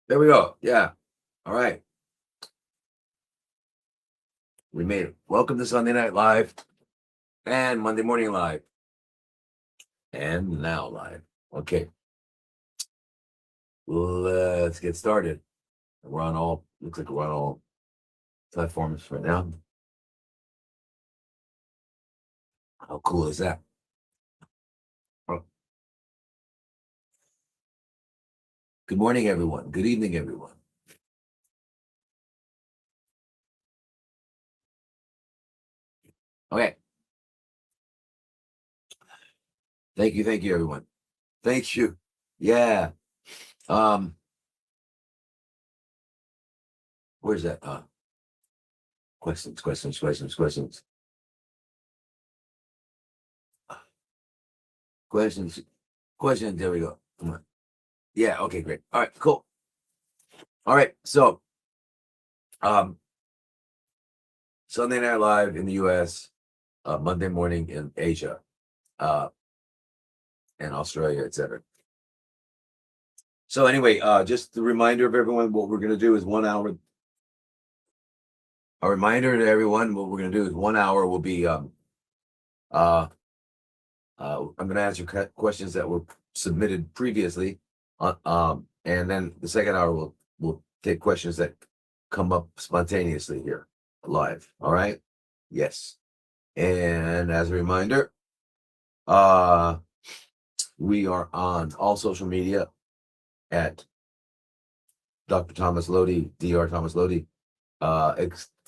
There we go. Yeah. All right. We made it. Welcome to Sunday Night Live and Monday Morning Live and now live. Okay. Let's get started. We're on all, looks like we're on all platforms right now. How cool is that? Oh, good morning, everyone. Good evening, everyone. Okay. Thank you, everyone. Thank you. Yeah. Um, where's that? Questions. Questions. Questions. There we go. Come on. Yeah, okay, great. All right, cool. All right. So um Sunday Night Live in the US, Monday morning in Asia, uh, and Australia, etc. So anyway, just a reminder of everyone, what we're gonna do is 1 hour. A reminder to everyone, what we're gonna do is 1 hour will be uh I'm gonna answer questions that were submitted previously. And then the second hour will take questions that come up spontaneously here live. All right. Yes. And as a reminder, uh we are on all social media at Dr. Thomas Lodi, Dr. Thomas Lodi, Facebook,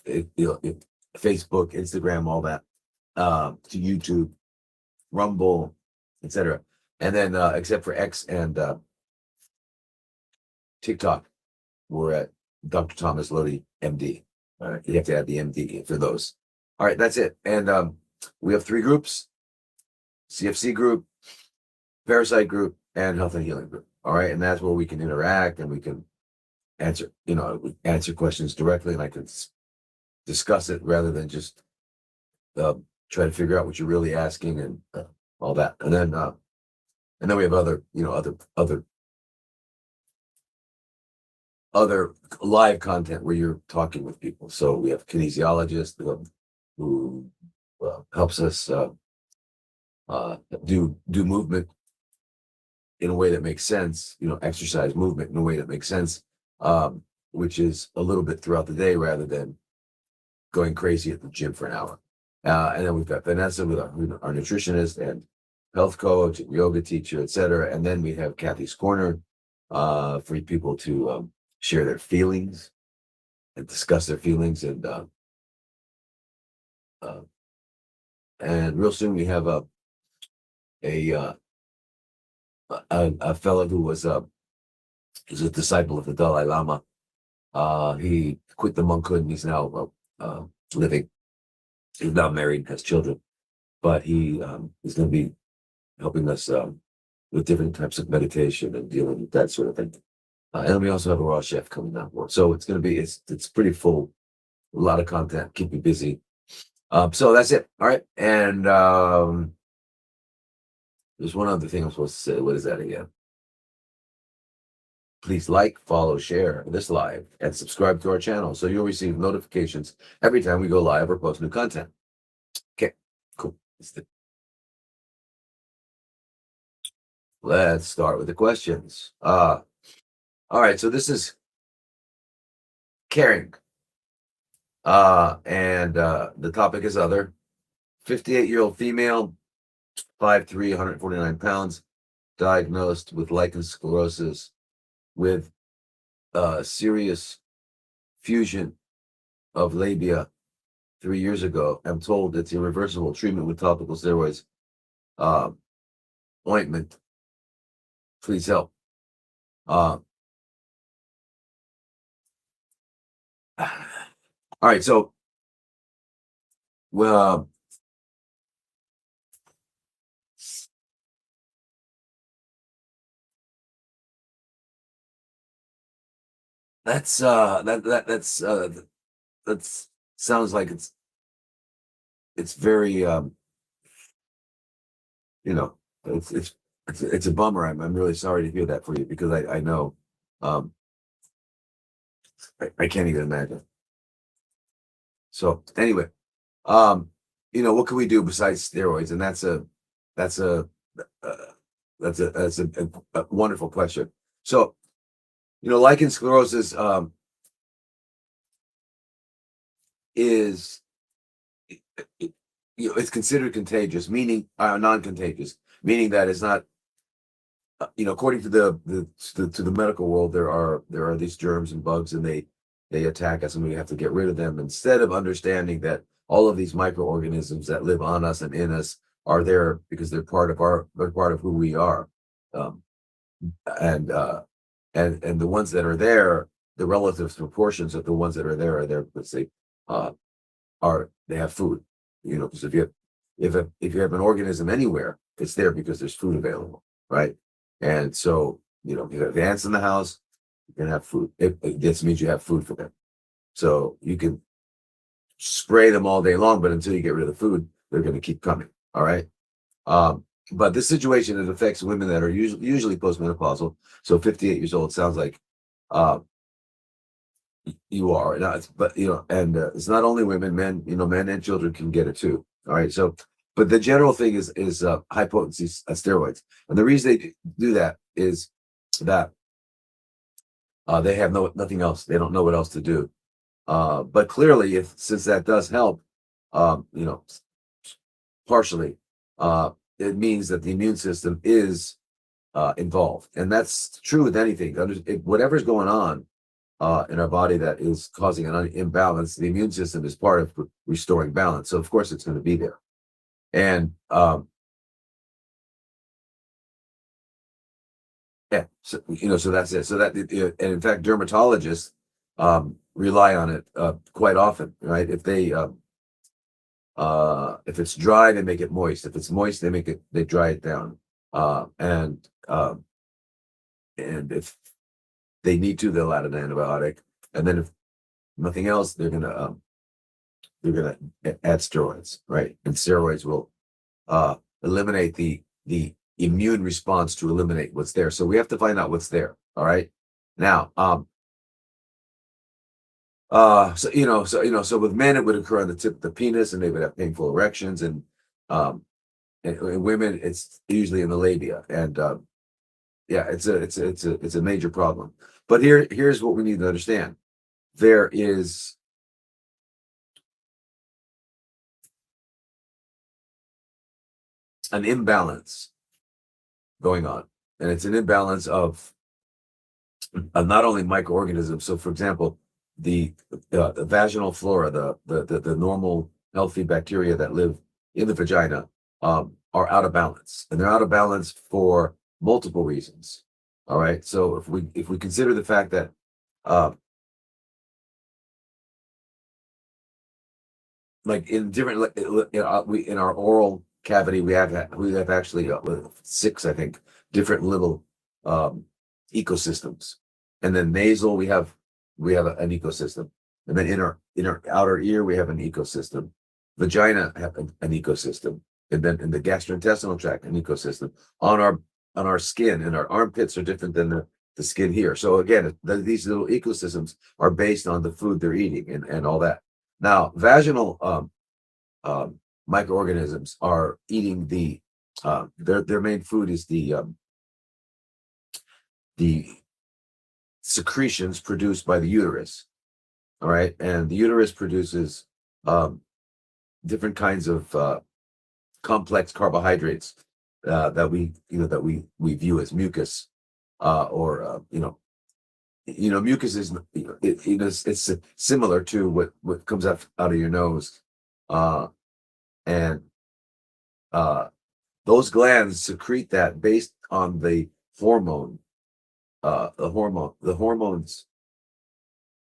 Instagram, all that, to YouTube, Rumble, etc. And then, except for X and TikTok, we're at Dr. Thomas Lodi, MD. All right, you have to add the MD for those. All right, that's it. And we have 3 groups: CFC group, Parasite group, and Health and Healing group. All right, and that's where we can interact and we can answer questions directly, and I can discuss it rather than just try to figure out what you're really asking and all that. And then we have other other live content where you're talking with people. So we have kinesiologists who helps us do movement in a way that makes sense, exercise movement in a way that makes sense, which is a little bit throughout the day rather than going crazy at the gym for an hour. And then we've got Vanessa with our nutritionist and health coach, and yoga teacher, etc. And then we have Kathy's Corner for people to share their feelings and discuss their feelings. And real soon we have a fellow who was a disciple of the Dalai Lama. He quit the monkhood and he's now living. He's not married, has children, but he is going to be helping us with different types of meditation and dealing with that sort of thing. And then we also have a raw chef coming on board. So it's going to be, it's pretty full, a lot of content, keep you busy. So that's it. All right. And there's one other thing I'm supposed to say. What is that again? Please like, follow, share this live, and subscribe to our channel so you'll receive notifications every time we go live or post new content. Okay, cool. Let's start with the questions. All right, so this is caring. And the topic is other. 58-year-old female, 5'3", 149 pounds, diagnosed with lichen sclerosus with serious fusion of labia 3 years ago. I'm told it's irreversible. Treatment with topical steroids, ointment. Please help. All right, so well, that's that's sounds like it's very it's a bummer. I'm really sorry to hear that for you because I know I can't even imagine. So anyway, what can we do besides steroids? And that's a uh, that's a wonderful question. So, lichen sclerosus is it's considered contagious, meaning non-contagious, meaning that it's not. According to the medical world, there are these germs and bugs, and they attack us, and we have to get rid of them. Instead of understanding that all of these microorganisms that live on us and in us are there because they're part of who we are, um, and the ones that are there, the relative proportions of the ones that are there. Let's say, uh, they have food. Because if you have an organism anywhere, it's there because there's food available, right? And so, if you have ants in the house, you can have food. It just means you have food for them. So you can spray them all day long, but until you get rid of the food, they're going to keep coming. All right. But this situation, it affects women that are usually postmenopausal. So 58 years old sounds like uh, you are. And it's not only women, men. Men and children can get it too. All right. So, but the general thing is high potency steroids, and the reason they do that is that they have nothing else. They don't know what else to do. But clearly, since that does help, partially, it means that the immune system is involved, and that's true with anything. Whatever's going on in our body that is causing an imbalance, the immune system is part of restoring balance. So of course it's going to be there. And so that's it. So and in fact, dermatologists rely on it quite often, right? If it's dry, they make it moist. If it's moist, they dry it down. And if they need to, they'll add an antibiotic. And then if nothing else, they're gonna add steroids, right? And steroids will eliminate the immune response to eliminate what's there. So we have to find out what's there. All right. Now, so with men it would occur on the tip of the penis, and they would have painful erections, and in women it's usually in the labia, and it's a major problem. But here's what we need to understand. There is an imbalance going on, and it's an imbalance of not only microorganisms. So, for example, the vaginal flora, the normal healthy bacteria that live in the vagina, are out of balance, and they're out of balance for multiple reasons. All right. So if we consider the fact that like in different in our oral cavity we have actually 6, I think, different little ecosystems, and then nasal we have an ecosystem, and then in our outer ear we have an ecosystem, vagina have an ecosystem, and then in the gastrointestinal tract an ecosystem. On our skin, and our armpits are different than the skin here. So again, these little ecosystems are based on the food they're eating and all that. Now, vaginal microorganisms are eating their main food is the secretions produced by the uterus. All right, and the uterus produces different kinds of complex carbohydrates that we view as mucus, or mucus is it's similar to what comes out of your nose, and those glands secrete that based on the hormones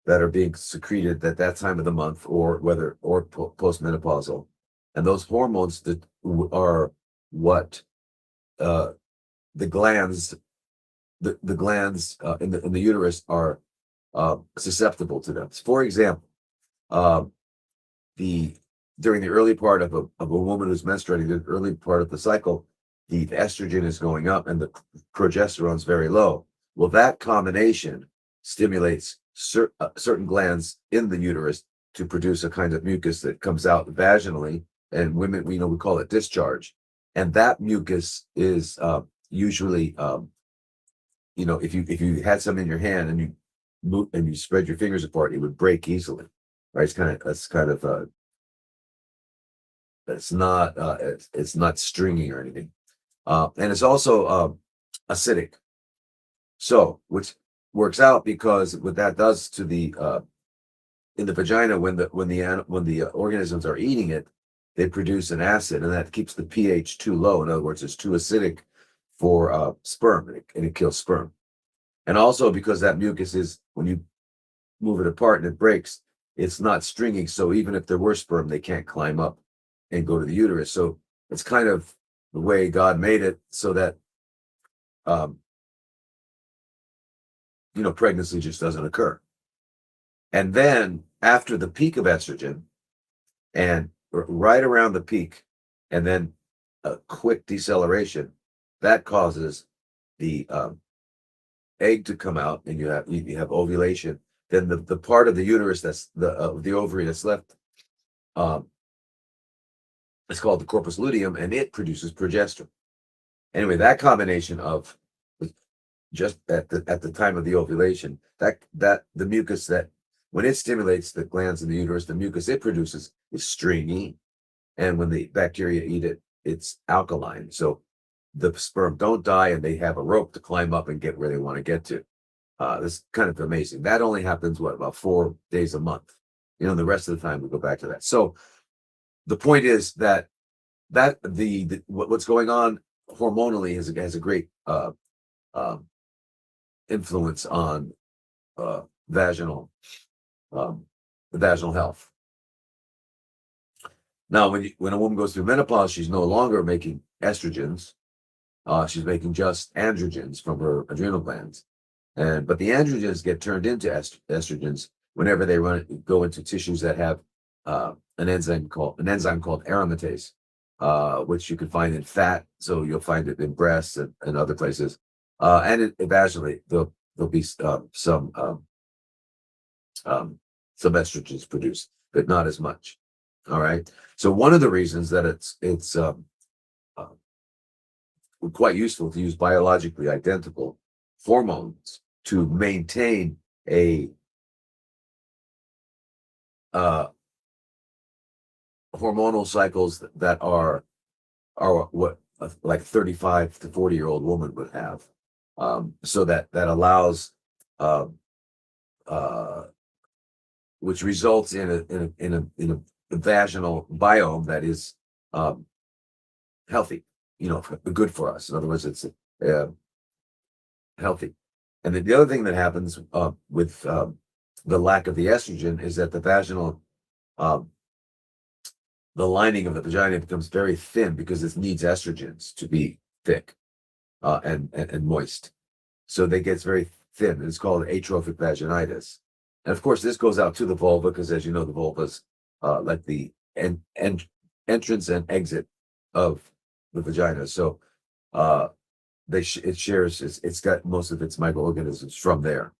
that are being secreted at that time of the month, or postmenopausal, and those hormones that are what the glands in the uterus are susceptible to them. For example, during the early part of a woman who's menstruating, the early part of the cycle, the estrogen is going up and the progesterone is very low. Well, that combination stimulates certain glands in the uterus to produce a kind of mucus that comes out vaginally, and women, we call it discharge. And that mucus is usually, if you had some in your hand and you move and you spread your fingers apart, it would break easily, right? It's not stringy or anything, and it's also acidic. So, which works out because what that does to the in the vagina, when the organisms are eating it, they produce an acid, and that keeps the pH too low. In other words, it's too acidic for sperm, and it kills sperm. And also because that mucus is, when you move it apart and it breaks, it's not stringy. So even if there were sperm, they can't climb up and go to the uterus. So it's kind of the way God made it, so that pregnancy just doesn't occur. And then after the peak of estrogen, and right around the peak, and then a quick deceleration, that causes the egg to come out, and you have ovulation. Then the part of the uterus that's the ovary that's left, it's called the corpus luteum, and it produces progesterone. Anyway, that combination of just at the time of the ovulation, that the mucus, that when it stimulates the glands in the uterus, the mucus it produces is stringy, and when the bacteria eat it, it's alkaline. So the sperm don't die, and they have a rope to climb up and get where they want to get to. This is kind of amazing. That only happens about 4 days a month. The rest of the time we go back to that. So the point is that what's going on hormonally has a great influence on vaginal health. Now, when a woman goes through menopause, she's no longer making estrogens. She's making just androgens from her adrenal glands, but the androgens get turned into estrogens whenever they go into tissues that have an enzyme called aromatase, which you can find in fat. So you'll find it in breasts and other places, and vaginally there'll be some estrogens produced, but not as much. All right. So one of the reasons that it's quite useful to use biologically identical hormones to maintain a hormonal cycles that are what like 35 to 40-year-old woman would have, so that allows which results in a vaginal biome that is healthy, good for us. In other words, it's healthy. And then the other thing that happens with the lack of the estrogen is that the vaginal the lining of the vagina becomes very thin, because it needs estrogens to be thick and moist. So they get very thin. It's called atrophic vaginitis. And of course, this goes out to the vulva, because as you know, the vulva is like the entrance and exit of the vagina. So it's got most of its microorganisms from there,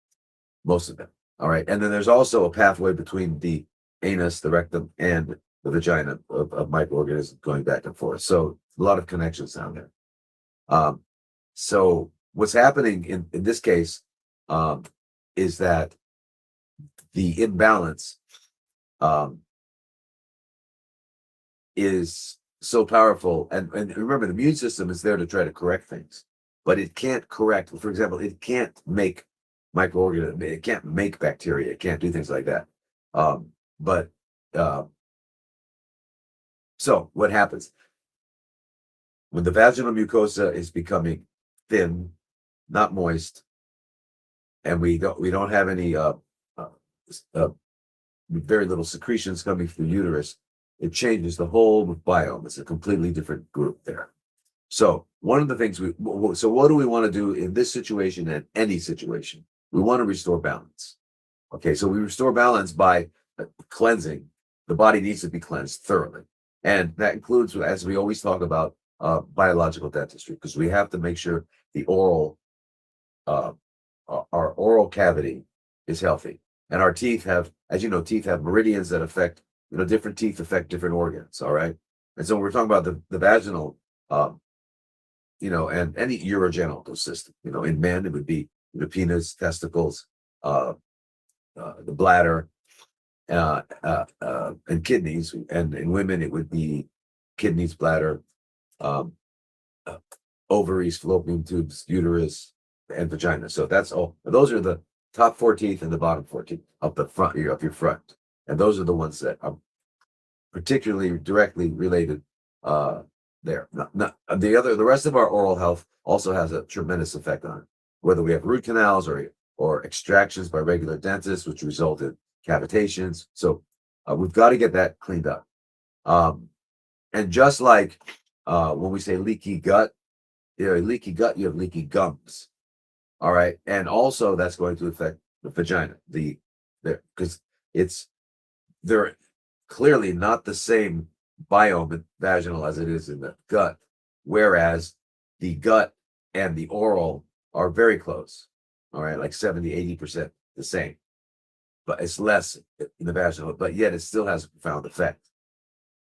most of them. All right. And then there's also a pathway between the anus, the rectum, and the vagina of microorganisms going back and forth. So a lot of connections down there. So what's happening in this case is that the imbalance is so powerful. And remember, the immune system is there to try to correct things, but it can't correct. For example, it can't make microorganisms, it can't make bacteria, it can't do things like that. So what happens when the vaginal mucosa is becoming thin, not moist, and we don't have any very little secretions coming from the uterus? It changes the whole biome. It's a completely different group there. So one of the things so what do we want to do in this situation and any situation? We want to restore balance. Okay, so we restore balance by cleansing. The body needs to be cleansed thoroughly. And that includes, as we always talk about, biological dentistry, because we have to make sure the our oral cavity is healthy. And our teeth have, as you know, teeth have meridians that affect, different teeth affect different organs. All right. And so we're talking about the vaginal, um, and any urogenital system. In men, it would be the penis, testicles, uh, the bladder, and kidneys. And in women, it would be kidneys, bladder, um, uh, ovaries, fallopian tubes, uterus, and vagina. So that's all. Those are the top four teeth and the bottom four teeth up the front, up your front. And those are the ones that are particularly directly related there. The rest of our oral health also has a tremendous effect on it, whether we have root canals or extractions by regular dentists, which result in cavitations. So we've got to get that cleaned up. And just like when we say leaky gut, leaky gut, you have leaky gums. All right. And also that's going to affect the vagina, because they're clearly not the same biome in vaginal as it is in the gut, whereas the gut and the oral are very close. All right. Like 70-80% the same, but it's less in the vaginal, but yet it still has a profound effect.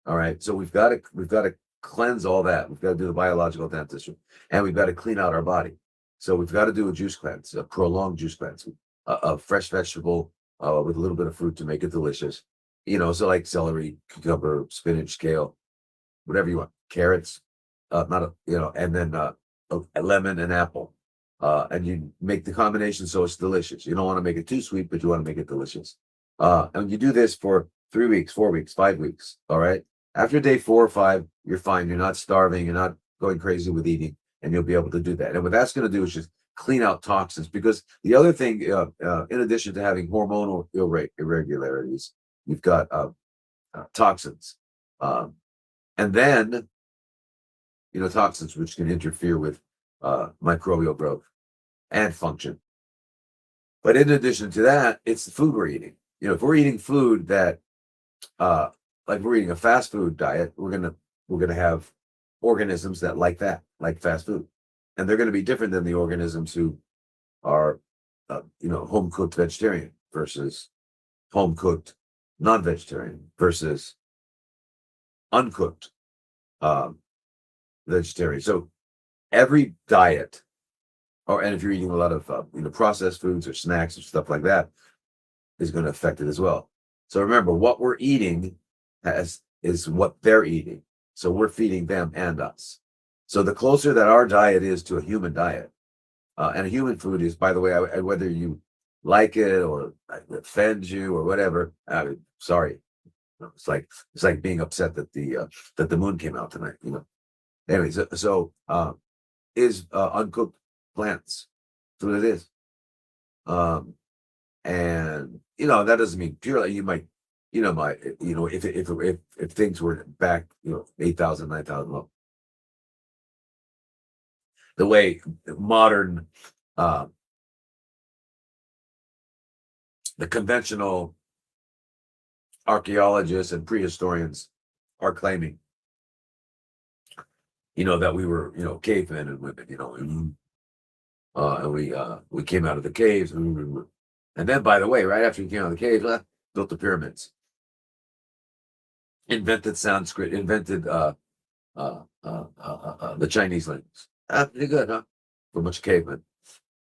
All right. So we've got to cleanse all that. We've got to do the biological dentistry, and we've got to clean out our body. So we've got to do a juice cleanse, a prolonged juice cleanse, a fresh vegetable with a little bit of fruit to make it delicious. So like celery, cucumber, spinach, kale, whatever you want, carrots, and then a lemon and apple. And you make the combination so it's delicious. You don't want to make it too sweet, but you want to make it delicious. And you do this for 3 weeks, 4 weeks, 5 weeks. All right. After day 4 or 5, you're fine. You're not starving. You're not going crazy with eating, and you'll be able to do that. And what that's going to do is just clean out toxins, because the other thing, in addition to having hormonal irregularities, you've got toxins, and then toxins which can interfere with microbial growth and function. But in addition to that, it's the food we're eating. If we're eating food that like we're eating a fast food diet, we're gonna have organisms that like fast food, and they're going to be different than the organisms who are home cooked vegetarian versus home cooked non-vegetarian versus uncooked vegetarian. So every diet, and if you're eating a lot of processed foods or snacks or stuff like that, is going to affect it as well. So remember, what we're eating is what they're eating. So we're feeding them and us. So the closer that our diet is to a human diet, and a human food is, by the way, whether you like it or it offends you or whatever, sorry, it's like being upset that the moon came out tonight. Anyways, so is uncooked plants. That's what it is. And that doesn't mean purely. You might, if things were back 8,000, 9,000 low, the way modern the conventional archaeologists and prehistorians are claiming that we were cavemen and women, and we came out of the caves, and then, by the way, right after we came out of the caves, built the pyramids, invented Sanskrit, invented the Chinese language. Pretty good, huh? For a bunch of cavemen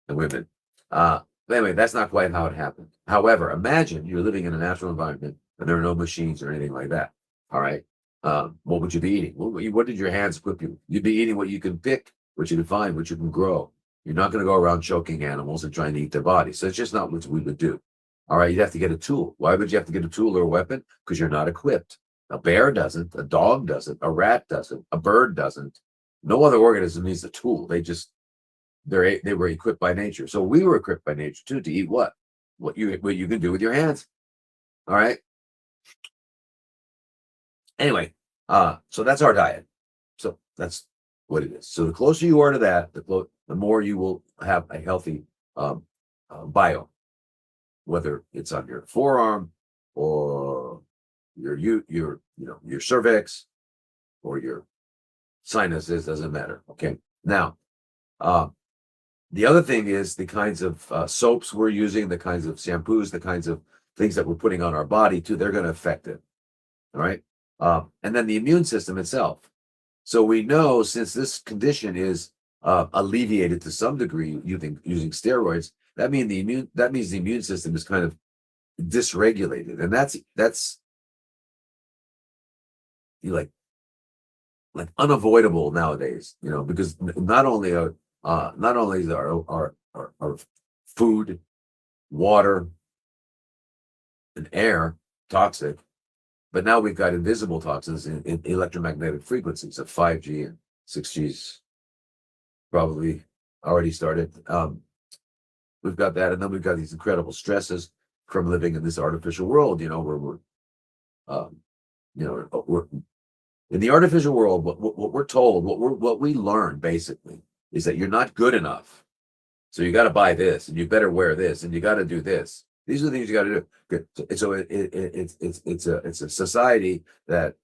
and women. But anyway, that's not quite how it happened. However, imagine you're living in a natural environment and there are no machines or anything like that. All right. What would you be eating? What did your hands equip you? You'd be eating what you can pick, what you can find, what you can grow. You're not going to go around choking animals and trying to eat their bodies. So it's just not what we would do. All right. You'd have to get a tool. Why would you have to get a tool or a weapon? Because you're not equipped. A bear doesn't, a dog doesn't, a rat doesn't, a bird doesn't. No other organism needs a tool. They were equipped by nature. So we were equipped by nature too to eat what you can do with your hands. All right. Anyway, so that's our diet. So that's what it is. So the closer you are to that, the more you will have a healthy biome, whether it's on your forearm or your cervix or your sinuses, doesn't matter. Okay. Now, The other thing is the kinds of soaps we're using, the kinds of shampoos, the kinds of things that we're putting on our body too, they're going to affect it. All right. And then the immune system itself. So we know, since this condition is alleviated to some degree using steroids, that means the immune system is kind of dysregulated, and that's like unavoidable nowadays, because not only is our food, water, and air toxic, but now we've got invisible toxins in electromagnetic frequencies of 5G and 6G's probably already started. We've got that, and then we've got these incredible stresses from living in this artificial world, where we're in the artificial world. What we're told, what we learn basically is that you're not good enough. So you got to buy this, and you better wear this, and you got to do this. These are the things you got to do. Good. So it's a society that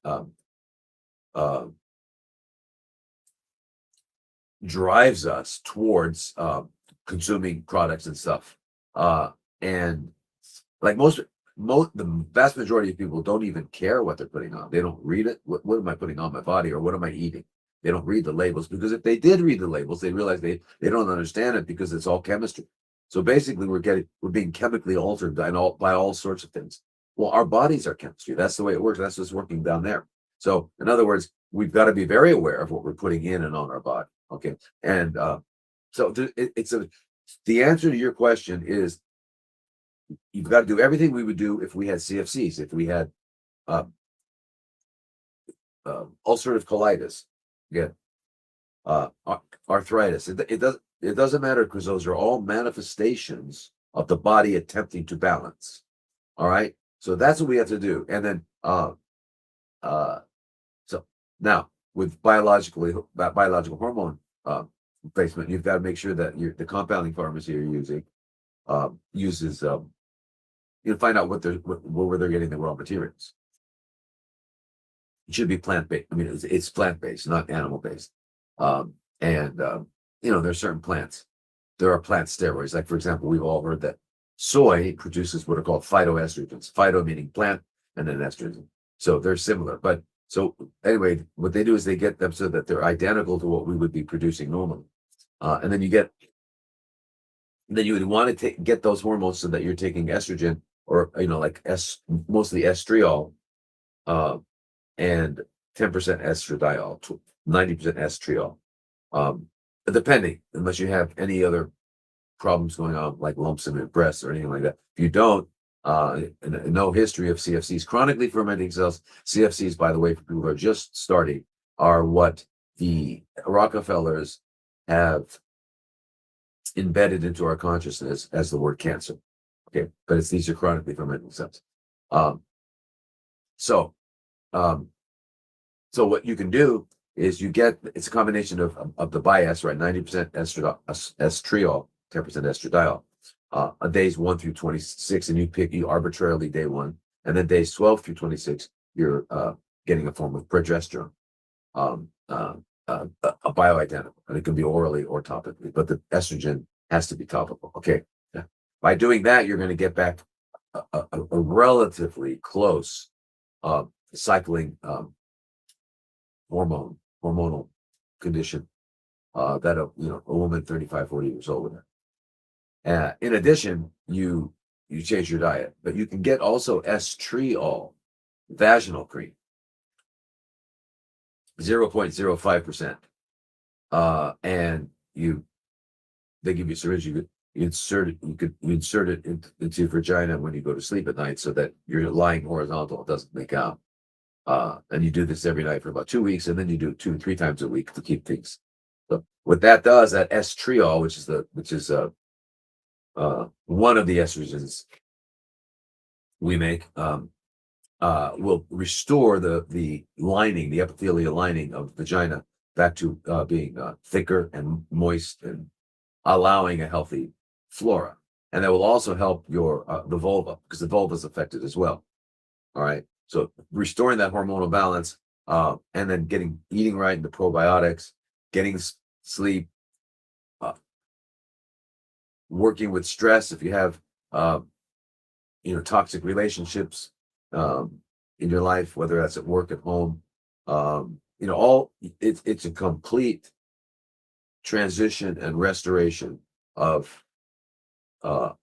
drives us towards consuming products and stuff. And like the vast majority of people don't even care what they're putting on. They don't read it. What am I putting on my body, or what am I eating? They don't read the labels, because if they did read the labels, they realize they don't understand it, because it's all chemistry. So basically, we're being chemically altered by all sorts of things. Well, our bodies are chemistry. That's the way it works. That's what's working down there. So in other words, we've got to be very aware of what we're putting in and on our body. Okay, and so the answer to your question is, you've got to do everything we would do if we had CFCs, if we had ulcerative colitis, arthritis. It doesn't matter, because those are all manifestations of the body attempting to balance. All right, so that's what we have to do. And then so now, with biological hormone replacement, you've got to make sure that the compounding pharmacy you're using uses find out where they're getting the raw materials. It should be plant-based. I mean, it's plant-based, not animal-based. There's certain plants. There are plant steroids. Like, for example, we've all heard that soy produces what are called phytoestrogens. Phyto meaning plant, and then estrogen. So they're similar. But so anyway, what they do is they get them so that they're identical to what we would be producing normally. And then you would want to get those hormones so that you're taking estrogen, or mostly estriol, and 10% estradiol, 90% estriol, depending, unless you have any other problems going on, like lumps in your breasts or anything like that. If you don't, no history of CFCs, chronically fermenting cells. CFCs, by the way, for people who are just starting, are what the Rockefellers have embedded into our consciousness as the word cancer. Okay, but these are chronically fermenting cells. So what you can do is it's a combination of the bias, right? 90% estriol, 10% estradiol, on days 1 through 26, and you arbitrarily day 1, and then days 12 through 26, you're getting a form of progesterone, a bioidentical, and it can be orally or topically, but the estrogen has to be topical. Okay, by doing that, you're going to get back a relatively close cycling hormonal condition that a woman 35, 40 years old would have. In addition, you change your diet, but you can get also estriol vaginal cream, 0.05%, and they give you a syringe. You insert it. You insert it into your vagina when you go to sleep at night, so that you're lying horizontal. It doesn't leak out. And you do this every night for about 2 weeks, and then you do it 2 or 3 times a week to keep things. So what that does, that estriol, which is one of the estrogens we make, will restore the lining, the epithelial lining of the vagina, back to being thicker and moist, and allowing a healthy flora. And that will also help the vulva, because the vulva is affected as well. All right. So restoring that hormonal balance, and then eating right, into probiotics, getting sleep, working with stress, if you have toxic relationships in your life, whether that's at work, at home, all it's a complete transition and restoration of uh,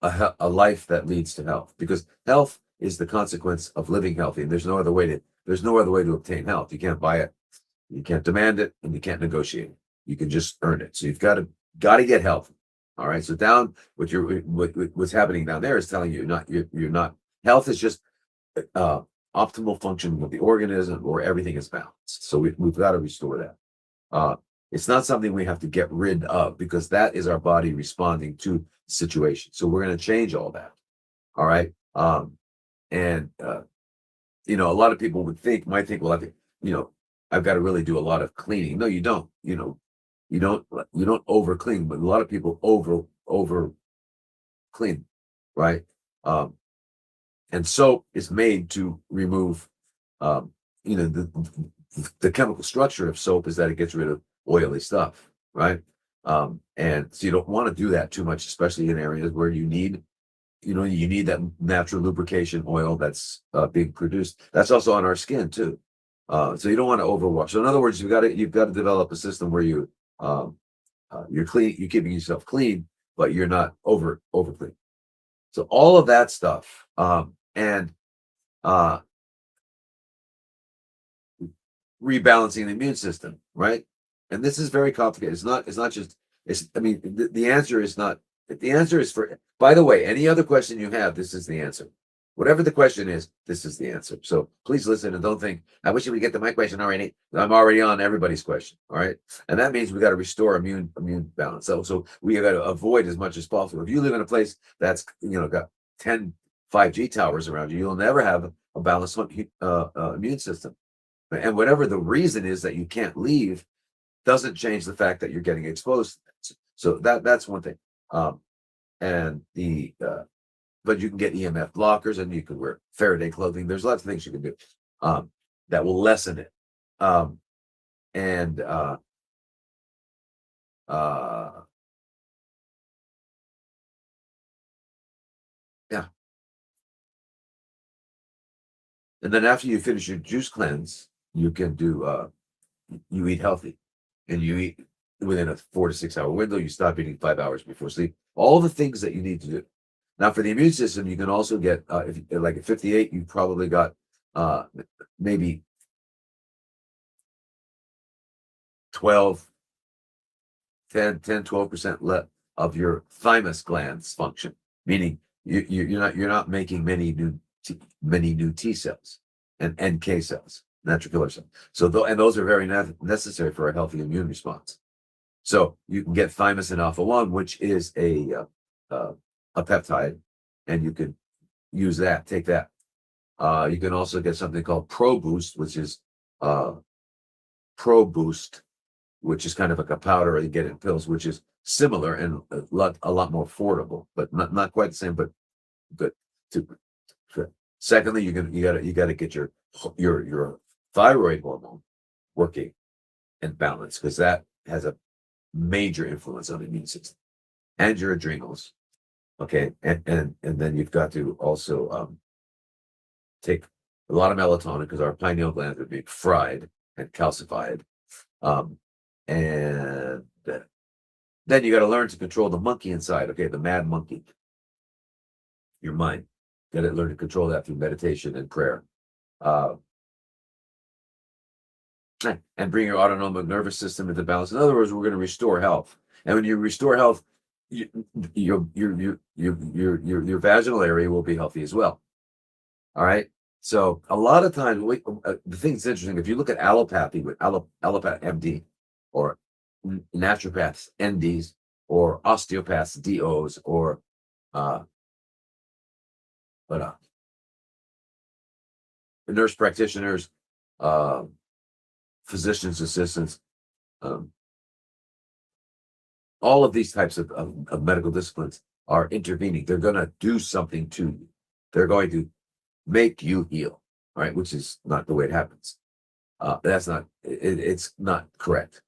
a life that leads to health, because health is the consequence of living healthy, and there's no other way to obtain health. You can't buy it, you can't demand it, and you can't negotiate it. You can just earn it. So you've got to get healthy. All right. So down what's happening down there is telling you you're not health is just optimal functioning of the organism, or everything is balanced. So we've got to restore that. It's not something we have to get rid of, because that is our body responding to the situation. So we're going to change all that. All right. And a lot of people might think, well, I've got to really do a lot of cleaning. No, you don't. You don't over clean, but a lot of people over clean, right? And soap is made to remove, the chemical structure of soap is that it gets rid of oily stuff, right? And so you don't want to do that too much, especially in areas where you need that natural lubrication oil that's being produced. That's also on our skin too. So you don't want to overwash. So in other words, you've got to develop a system where you're clean, you're keeping yourself clean, but you're not over clean. So all of that stuff, and rebalancing the immune system, right? And this is very complicated. It's not just, the answer is not, the answer is by the way, any other question you have, this is the answer. Whatever the question is, this is the answer. So please listen and don't think, I wish you would get to my question already. I'm already on everybody's question. All right. And that means we got to restore immune balance. So we got to avoid as much as possible. If you live in a place that's, got 10 5G towers around you, you'll never have a balanced immune system. And whatever the reason is that you can't leave doesn't change the fact that you're getting exposed. So that's one thing. But you can get EMF blockers, and you can wear Faraday clothing. There's lots of things you can do that will lessen it. And yeah. And then after you finish your juice cleanse, you can do you eat healthy, and you eat within a 4 to 6 hour window. You stop eating 5 hours before sleep. All the things that you need to do. Now, for the immune system, you can also get, if like at 58, you probably got maybe 12% of your thymus glands function, meaning you're not making many new T cells and NK cells, natural killer cells. So those are very necessary for a healthy immune response. So you can get thymosin alpha-1, which is a peptide, and you can use that, take that. You can also get something called ProBoost, which is ProBoost, which is kind of like a powder, or you get it in pills, which is similar and a lot more affordable, but not quite the same, but good. Secondly, you gotta get your thyroid hormone working and balanced, because that has a major influence on the immune system, and your adrenals. Okay, and then you've got to also take a lot of melatonin, because our pineal glands are being fried and calcified. And then you got to learn to control the monkey inside. Okay, the mad monkey, your mind. Got to learn to control that through meditation and prayer. And bring your autonomic nervous system into balance. In other words, we're going to restore health. And when you restore health, your vaginal area will be healthy as well. All right. So a lot of times, the thing that's interesting, if you look at allopathy with allopath MD, or naturopaths NDs, or osteopaths DOs, or nurse practitioners, physician's assistants, all of these types of medical disciplines are intervening. They're going to do something to you. They're going to make you heal, right? Which is not the way it happens. It's not correct.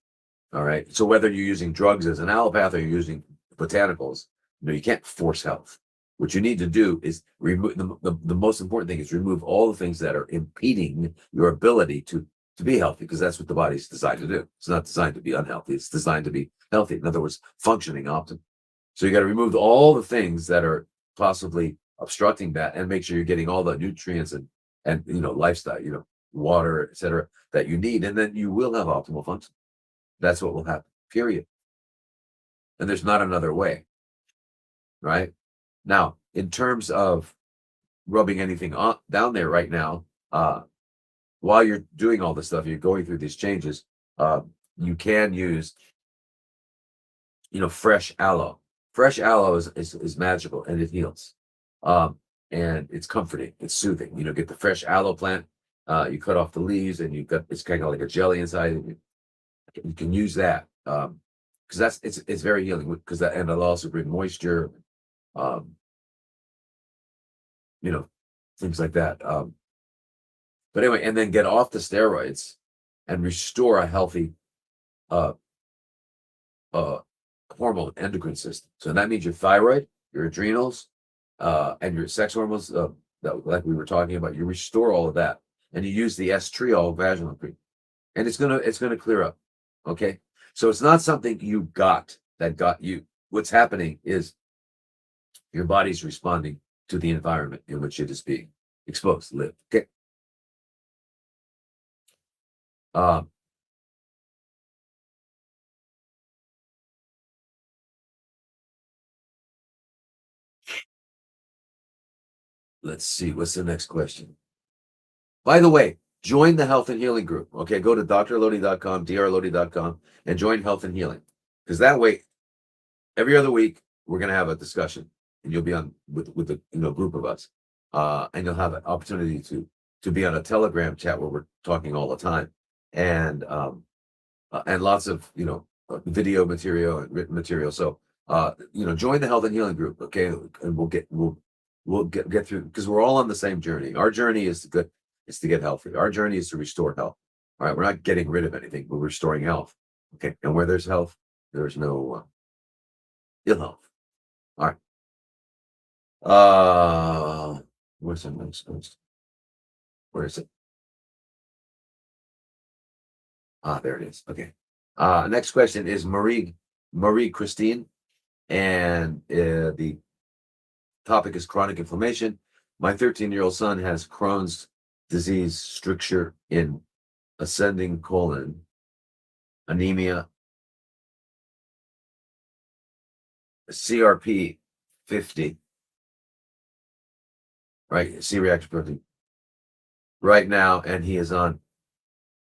All right. So whether you're using drugs as an allopath, or you're using botanicals, You can't force health. What you need to do is remove the most important thing is remove all the things that are impeding your ability to be healthy, because that's what the body's designed to do. It's not designed to be unhealthy. It's designed to be healthy. In other words, functioning optimally. So you got to remove all the things that are possibly obstructing that, and make sure you're getting all the nutrients and lifestyle, water, etc., that you need, and then you will have optimal function. That's what will happen. Period. And there's not another way. Right? Now, in terms of rubbing anything down there right now, while you're doing all this stuff, you're going through these changes, you can use, fresh aloe. Fresh aloe is magical, and it heals. And it's comforting, it's soothing. Get the fresh aloe plant, you cut off the leaves, and it's kind of like a jelly inside. And you can use that, because it's very healing, because and it'll also bring moisture, um, you know, things like that. But anyway, and then get off the steroids and restore a healthy uh, uh, hormone endocrine system. So that means your thyroid, your adrenals, and your sex hormones, like we were talking about. You restore all of that, and you use the estriol vaginal cream, and it's gonna clear up. Okay, so it's not something you got that got you. What's happening is your body's responding to the environment in which it is being exposed to live. Okay. Let's see, what's the next question? By the way, join the Health and Healing group. Okay, go to drlodi.com, drlodi.com, and join Health and Healing, because that way, every other week we're going to have a discussion, and you'll be on with a group of us, and you'll have an opportunity to be on a Telegram chat where we're talking all the time, and lots of video material and written material. So join the Health and Healing group, okay, and we'll get through, because we're all on the same journey. Our journey is to get healthy. Our journey is to restore health. All right, we're not getting rid of anything, we're restoring health. Okay, and where there's health, there's no ill health. All right. Where's the next question? Where is it? There it is. Okay. Next question is Marie Christine, and the topic is chronic inflammation. My 13-year-old son has Crohn's disease, stricture in ascending colon, anemia, CRP 50, right? C-reactive protein right now, and he is on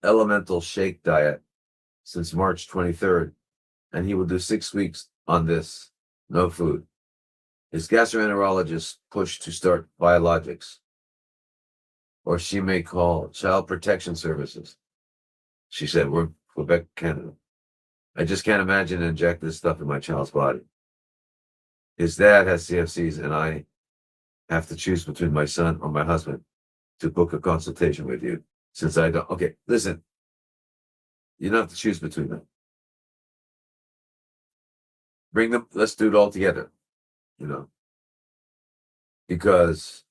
elemental shake diet since March 23rd, and he will do 6 weeks on this, no food. His gastroenterologist pushed to start biologics, or she may call Child Protection Services. She said, we're Quebec, Canada. I just can't imagine inject this stuff in my child's body. His dad has CFCs, and I have to choose between my son or my husband to book a consultation with you, since I don't. Okay, listen, you don't have to choose between them. Bring them, let's do it all together, because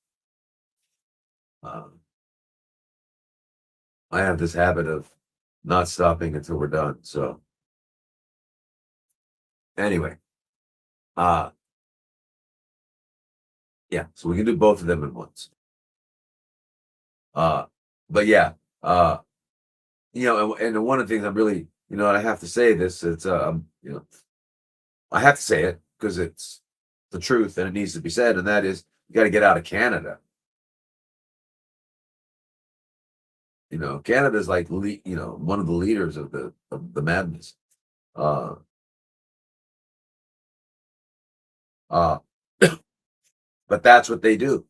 I have this habit of not stopping until we're done. So anyway, yeah, so we can do both of them at once. But yeah, and one of the things I'm really, I have to say this, it's I have to say it because it's the truth and it needs to be said, and that is, you got to get out of Canada. Canada's like one of the leaders of the madness. But that's what they do.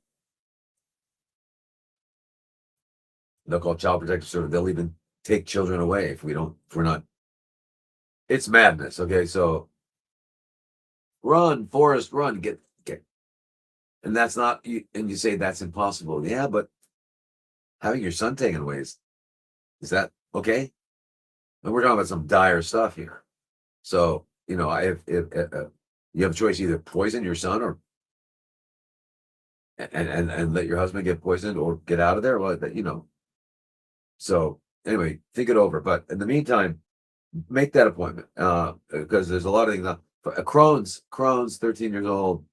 They'll call Child Protective Service. They'll even take children away if we're not. It's madness. Okay, so run, Forrest, run, get. And that's not, and you say that's impossible. Yeah, but having your son taken away is that okay? And we're talking about some dire stuff here. So I have, You have a choice: either poison your son or and let your husband get poisoned or get out of there. Well, So anyway, think it over. But in the meantime, make that appointment because there's a lot of things. Crohn's 13 years old,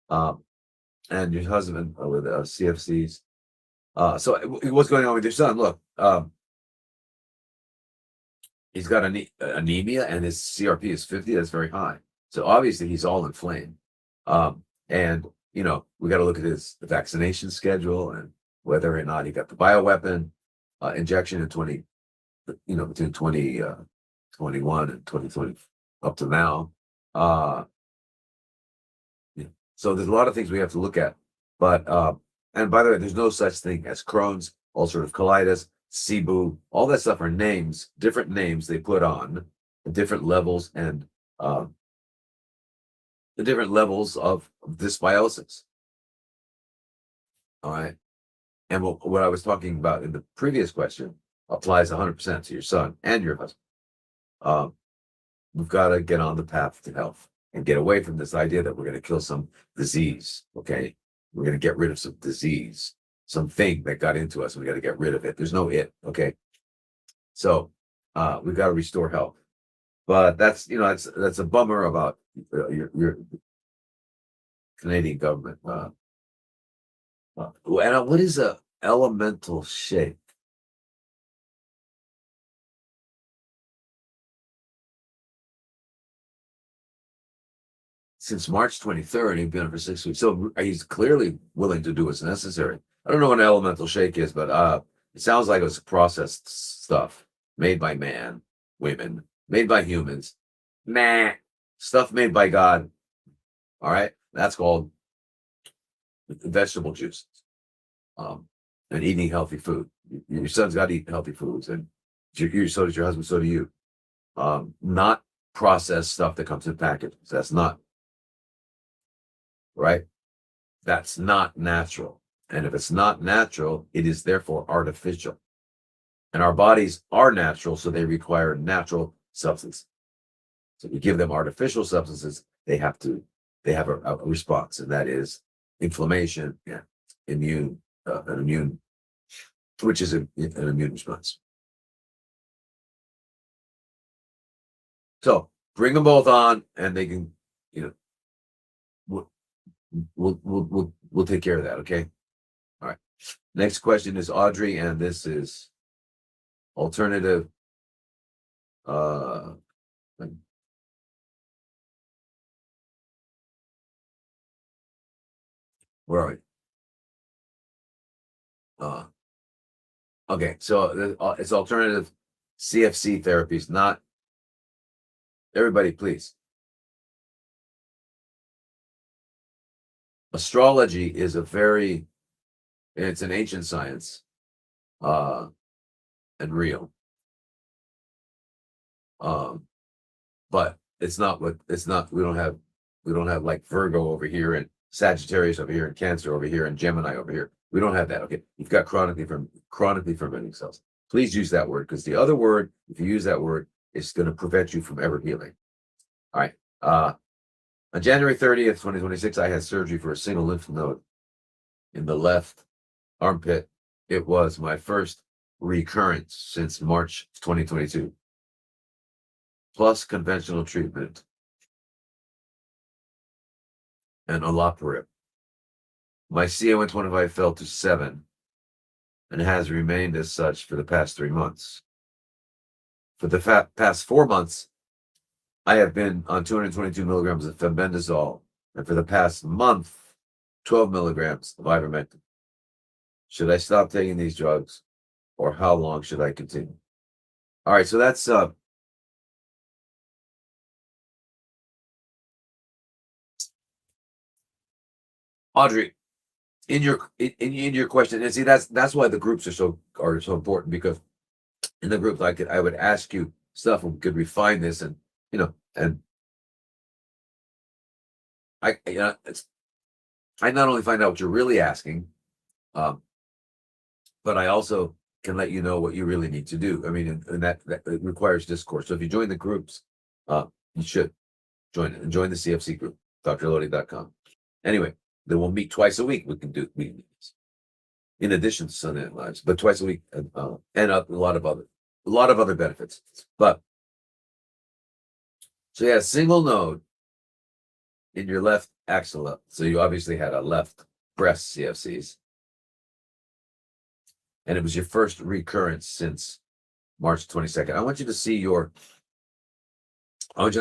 and your husband with CFCs. So what's going on with your son? Look, he's got anemia and his CRP is 50. That's very high. So obviously he's all inflamed. And we got to look at his vaccination schedule and whether or not he got the bioweapon injection in between 2021 and 2020 up to now. So there's a lot of things we have to look at. But and by the way, there's no such thing as Crohn's, ulcerative colitis, SIBO, all that stuff are names, different names they put on different levels and the different levels of dysbiosis. All right. And what I was talking about in the previous question applies 100% to your son and your husband. We've got to get on the path to health and get away from this idea that we're going to kill some disease. Okay. We're going to get rid of some disease, something that got into us. We got to get rid of it. There's no it. Okay. So we've got to restore health. But that's a bummer about your Canadian government. And what is a elemental shake? Since March 23rd, he's been on for 6 weeks. So he's clearly willing to do what's necessary. I don't know what an elemental shake is, but it sounds like it was processed stuff made by man, women, made by humans. Nah, stuff made by God. All right, that's called vegetable juices. And eating healthy food. Your son's got to eat healthy foods, and so does your husband. So do you. Not processed stuff that comes in packages. That's not right. That's not natural. And if it's not natural, it is therefore artificial. And our bodies are natural, so they require natural substances. So if you give them artificial substances, they have a response, and that is inflammation, an immune, which is an immune response. So bring them both on, and they can, we'll take care of that. Okay. All right. Next question is Audrey, and this is alternative. Where are we? Okay, so it's alternative CFC therapies, not everybody, please. Astrology is it's an ancient science, and real. But we don't have like Virgo over here and Sagittarius over here and Cancer over here and Gemini over here. We don't have that. Okay. You've got chronically fermenting cells. Please use that word, because the other word, if you use that word, it's going to prevent you from ever healing. All right. On January 30th, 2026, I had surgery for a single lymph node in the left armpit. It was my first recurrence since March 2022, plus conventional treatment and olaparib. My CA-125 fell to 7 and has remained as such for the past 3 months. For the past 4 months, I have been on 222 milligrams of fenbendazole, and for the past month, 12 milligrams of ivermectin. Should I stop taking these drugs, or how long should I continue? All right, so that's Audrey. In your question, and see, that's why the groups are so important, because in the group I would ask you stuff and we could refine this, and and I not only find out what you're really asking, but I also can let you know what you really need to do. I mean, and that it requires discourse. So if you join the groups, you should join the CFC group. drlodi.com. Anyway, then we'll meet twice a week. We can do meetings in addition to Sunday Night Lives, but twice a week, and a lot of other benefits. But so you had a single node in your left axilla. So you obviously had a left breast CFCs, and it was your first recurrence since March 22nd. I want you to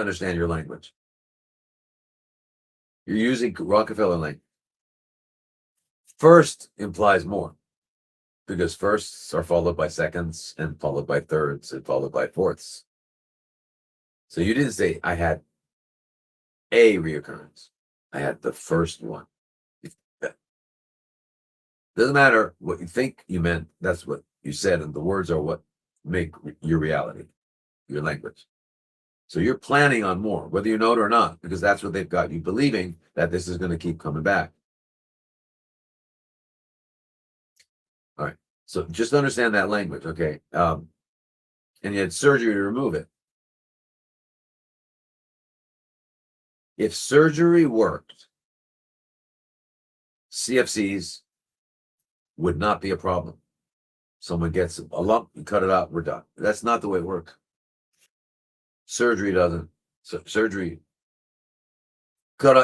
understand your language. You're using Rockefeller language. First implies more, because firsts are followed by seconds and followed by thirds and followed by fourths. So you didn't say, I had a reoccurrence. I had the first one. Doesn't matter what you think you meant. That's what you said. And the words are what make your reality, your language. So you're planning on more, whether you know it or not, because that's what they've got you believing, that this is going to keep coming back. All right. So just understand that language. Okay. And you had surgery to remove it. If surgery worked, CFCs would not be a problem. Someone gets a lump, you cut it out, we're done. That's not the way it works. Surgery doesn't. Surgery,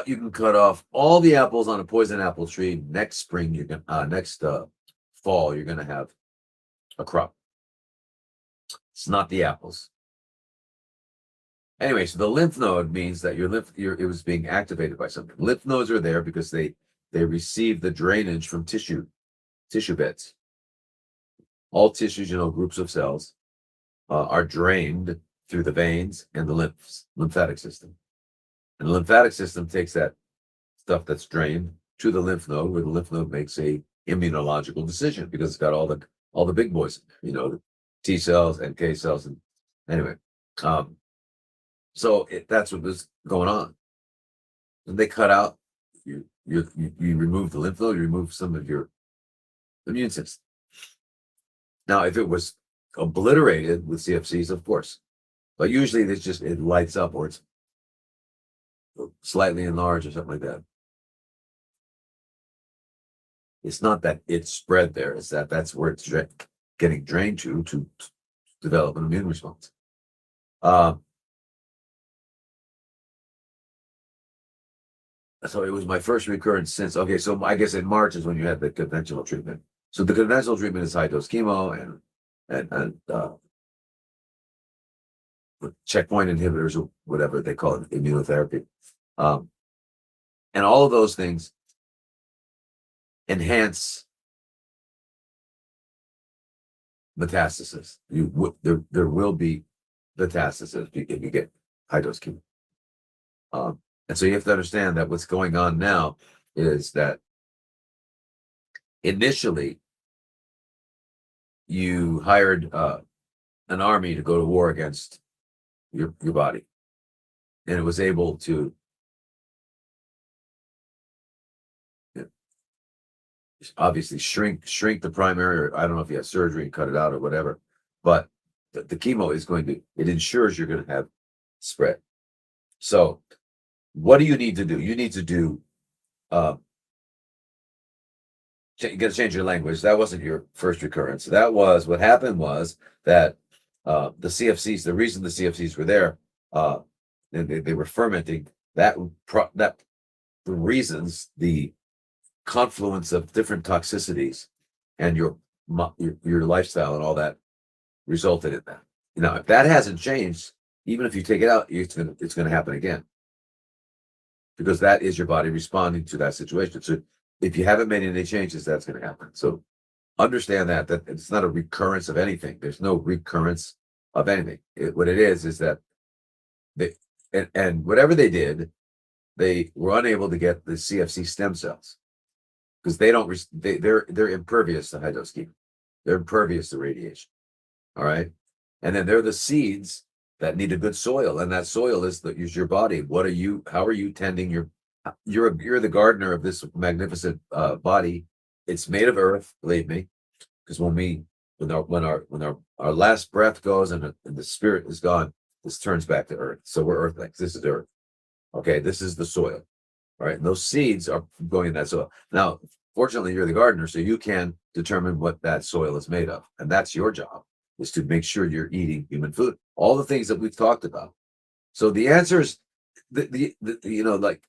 you can cut off all the apples on a poison apple tree. Next spring, next fall, you're gonna have a crop. It's not the apples. Anyway, so the lymph node means that it was being activated by something. Lymph nodes are there because they receive the drainage from tissue beds. All tissues, groups of cells, are drained through the veins and the lymphatic system. And the lymphatic system takes that stuff that's drained to the lymph node, where the lymph node makes a immunological decision, because it's got all the big boys, the T cells, NK cells, and anyway. So that's what was going on. And they cut out, you remove the lymph node, you remove some of your immune system. Now, if it was obliterated with CFCs, of course, but usually it lights up, or it's slightly enlarged or something like that. It's not that it's spread there; it's that's where it's getting drained to develop an immune response. So it was my first recurrence since. Okay, so I guess in March is when you had the conventional treatment. So the conventional treatment is high dose chemo and checkpoint inhibitors, or whatever they call it, immunotherapy, and all of those things enhance metastasis. There will be metastasis if you get high dose chemo. And so you have to understand that what's going on now is that initially you hired an army to go to war against your body, and it was able to obviously shrink the primary, or I don't know if you have surgery and cut it out or whatever, but the chemo it ensures you're going to have spread. So what do you need to do? You need to do, you got to change your language. That wasn't your first recurrence. What happened was that the CFCs, the reason the CFCs were there, they were fermenting. The reasons, the confluence of different toxicities and your lifestyle and all that resulted in that. Now, if that hasn't changed, even if you take it out, it's going to happen again, because that is your body responding to that situation. So if you haven't made any changes, that's going to happen. So understand that it's not a recurrence of anything. There's no recurrence of anything. What it is that and whatever they did, they were unable to get the CFC stem cells, because they're impervious to high dose chemo. They're impervious to radiation. All right. And then they're the seeds that need a good soil, and that soil is your body. How are you tending you're the gardener of this magnificent body. It's made of earth, believe me, because when our last breath goes and the spirit is gone, this turns back to earth. So we're earthlings. This is earth. Okay, this is the soil. All right. And those seeds are going in that soil. Now, fortunately, you're the gardener, so you can determine what that soil is made of. And that's your job, is to make sure you're eating human food. All the things that we've talked about. So the answer is like,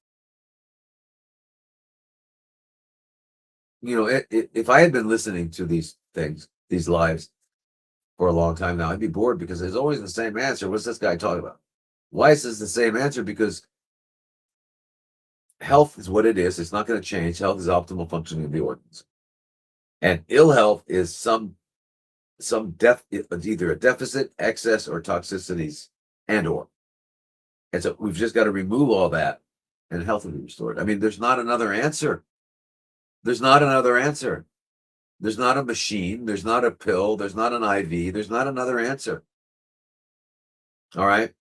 if I had been listening to these things, these lives for a long time now, I'd be bored because there's always the same answer. What's this guy talking about? Why is this the same answer? Because health is what it is. It's not going to change. Health is optimal functioning of the organs. And ill health is some either a deficit, excess, or toxicities, and so we've just got to remove all that, and health will be restored. I mean, there's not another answer. There's not another answer. There's not a machine. There's not a pill. There's not an IV. There's not another answer. All right.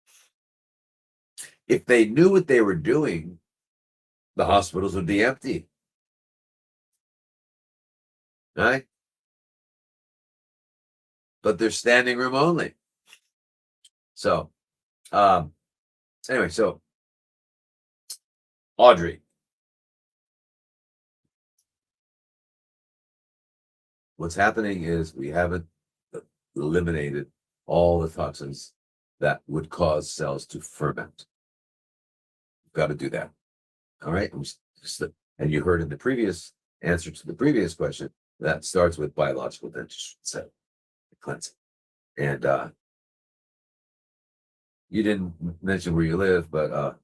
If they knew what they were doing, the hospitals would be empty. Right? But they're standing room only. So, anyway, so Audrey. What's happening is we haven't eliminated all the toxins that would cause cells to ferment. We've got to do that. All right. And you heard in the previous answer to the previous question, that starts with biological dentistry, cleansing. And you didn't mention where you live, but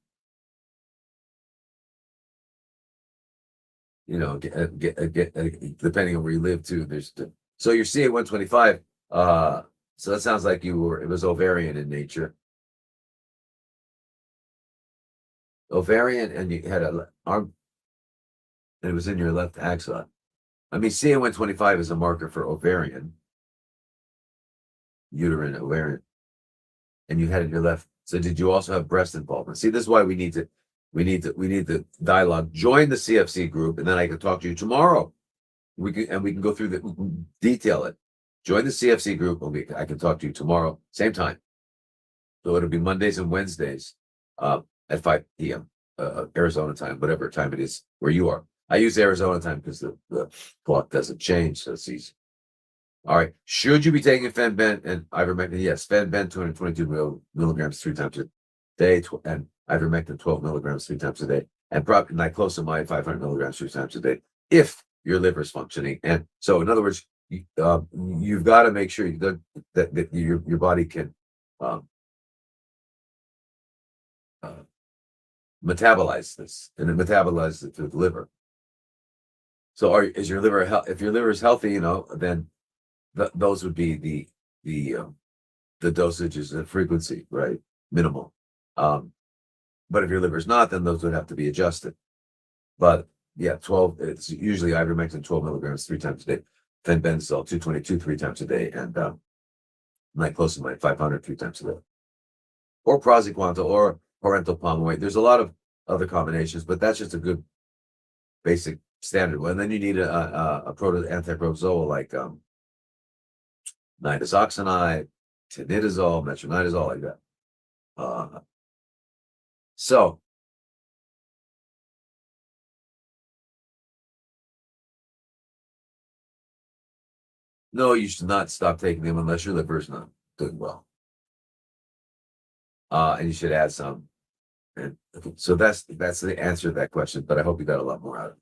depending on where you live too, so you're CA 125. So that sounds like it was ovarian in nature. Ovarian, and you had an arm, and it was in your left axon. I mean, CA 125 is a marker for ovarian, uterine, ovarian, and you had it in your left. So did you also have breast involvement? See, this is why we need to dialogue. Join the CFC group, and then I can talk to you tomorrow. We can go through detail it. Join the CFC group, and I can talk to you tomorrow, same time. So it'll be Mondays and Wednesdays at 5 p.m. Arizona time, whatever time it is where you are. I use Arizona time because the clock doesn't change, so it's easy. All right. Should you be taking Fen-Ben and ivermectin? Yes, Fen-Ben 222 milligrams 3 times a day, and ivermectin 12 milligrams 3 times a day, and niclosamide 500 milligrams 3 times a day, if your liver is functioning. And so, in other words, you've got to make sure that your body can metabolize this, and it metabolizes it through the liver. So, is your liver if your liver is healthy, then those would be the dosages and frequency, right? Minimal. But if your liver's not, then those would have to be adjusted. But yeah, 12. It's usually ivermectin 12 milligrams 3 times a day, Fen-Benzol 222 3 times a day, and niclosamide 500 3 times a day, or praziquantel, or parental palmitoid. There's a lot of other combinations, but that's just a good basic standard one. And then you need a antiprotozoal like nitazoxanide, tinidazole, metronidazole, like that. So no, you should not stop taking them unless your liver is not doing well. And you should add some. And so that's the answer to that question, but I hope you got a lot more out of it.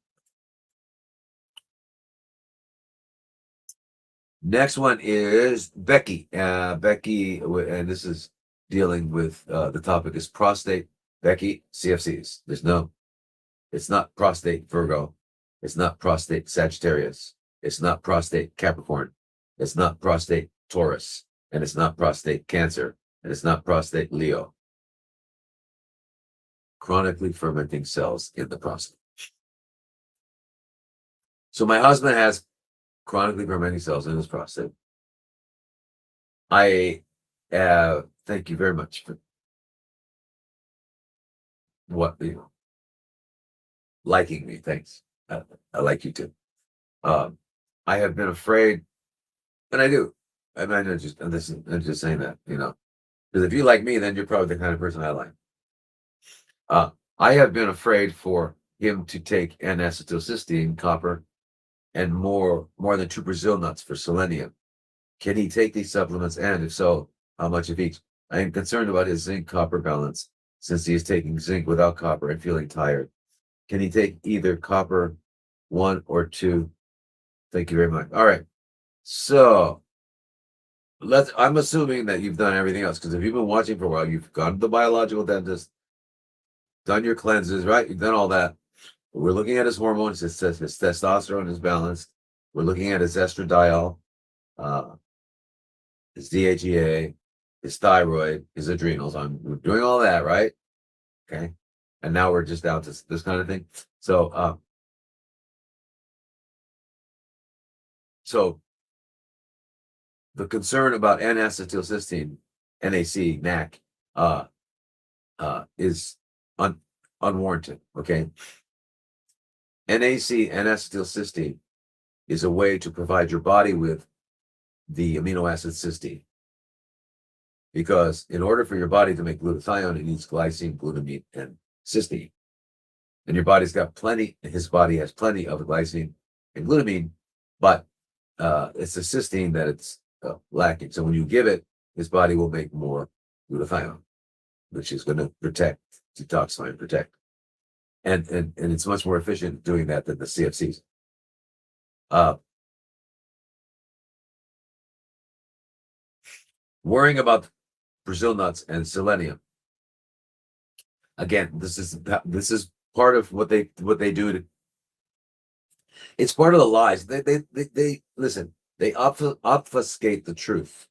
Next one is Becky. Becky, and this is dealing with the topic is prostate. Becky, CFCs. It's not prostate Virgo. It's not prostate Sagittarius. It's not prostate Capricorn. It's not prostate Taurus. And it's not prostate Cancer. And it's not prostate Leo. Chronically fermenting cells in the prostate. So my husband has chronically fermenting cells in his prostate. I thank you very much for liking me. Thanks. I like you too. I have been afraid, and I do. I'm just saying that, because if you like me, then you're probably the kind of person I like. I have been afraid for him to take N-acetylcysteine, copper, and more than 2 Brazil nuts for selenium. Can he take these supplements, and if so, how much of each? I am concerned about his zinc-copper balance, since he is taking zinc without copper and feeling tired. Can he take either copper 1 or 2? Thank you very much. All right. So I'm assuming that you've done everything else, because if you've been watching for a while, you've gone to the biological dentist, done your cleanses, right? You've done all that. We're looking at his hormones. It says his testosterone is balanced. We're looking at his estradiol, his DHEA, his thyroid, his adrenals. We're doing all that, right? Okay. And now we're just down to this kind of thing. So the concern about N-acetylcysteine, NAC, is unwarranted. Okay. NAC, N-acetylcysteine, is a way to provide your body with the amino acid cysteine. Because in order for your body to make glutathione, it needs glycine, glutamine, and cysteine. And your body's got plenty, his body has plenty of glycine and glutamine, but it's the cysteine that it's lacking. So when you give it, his body will make more glutathione, which is going to protect, detoxify, and protect. And it's much more efficient doing that than the CFCs. Worrying about Brazil nuts and selenium. Again, this is part of what they do. It's part of the lies. They listen. They obfuscate the truth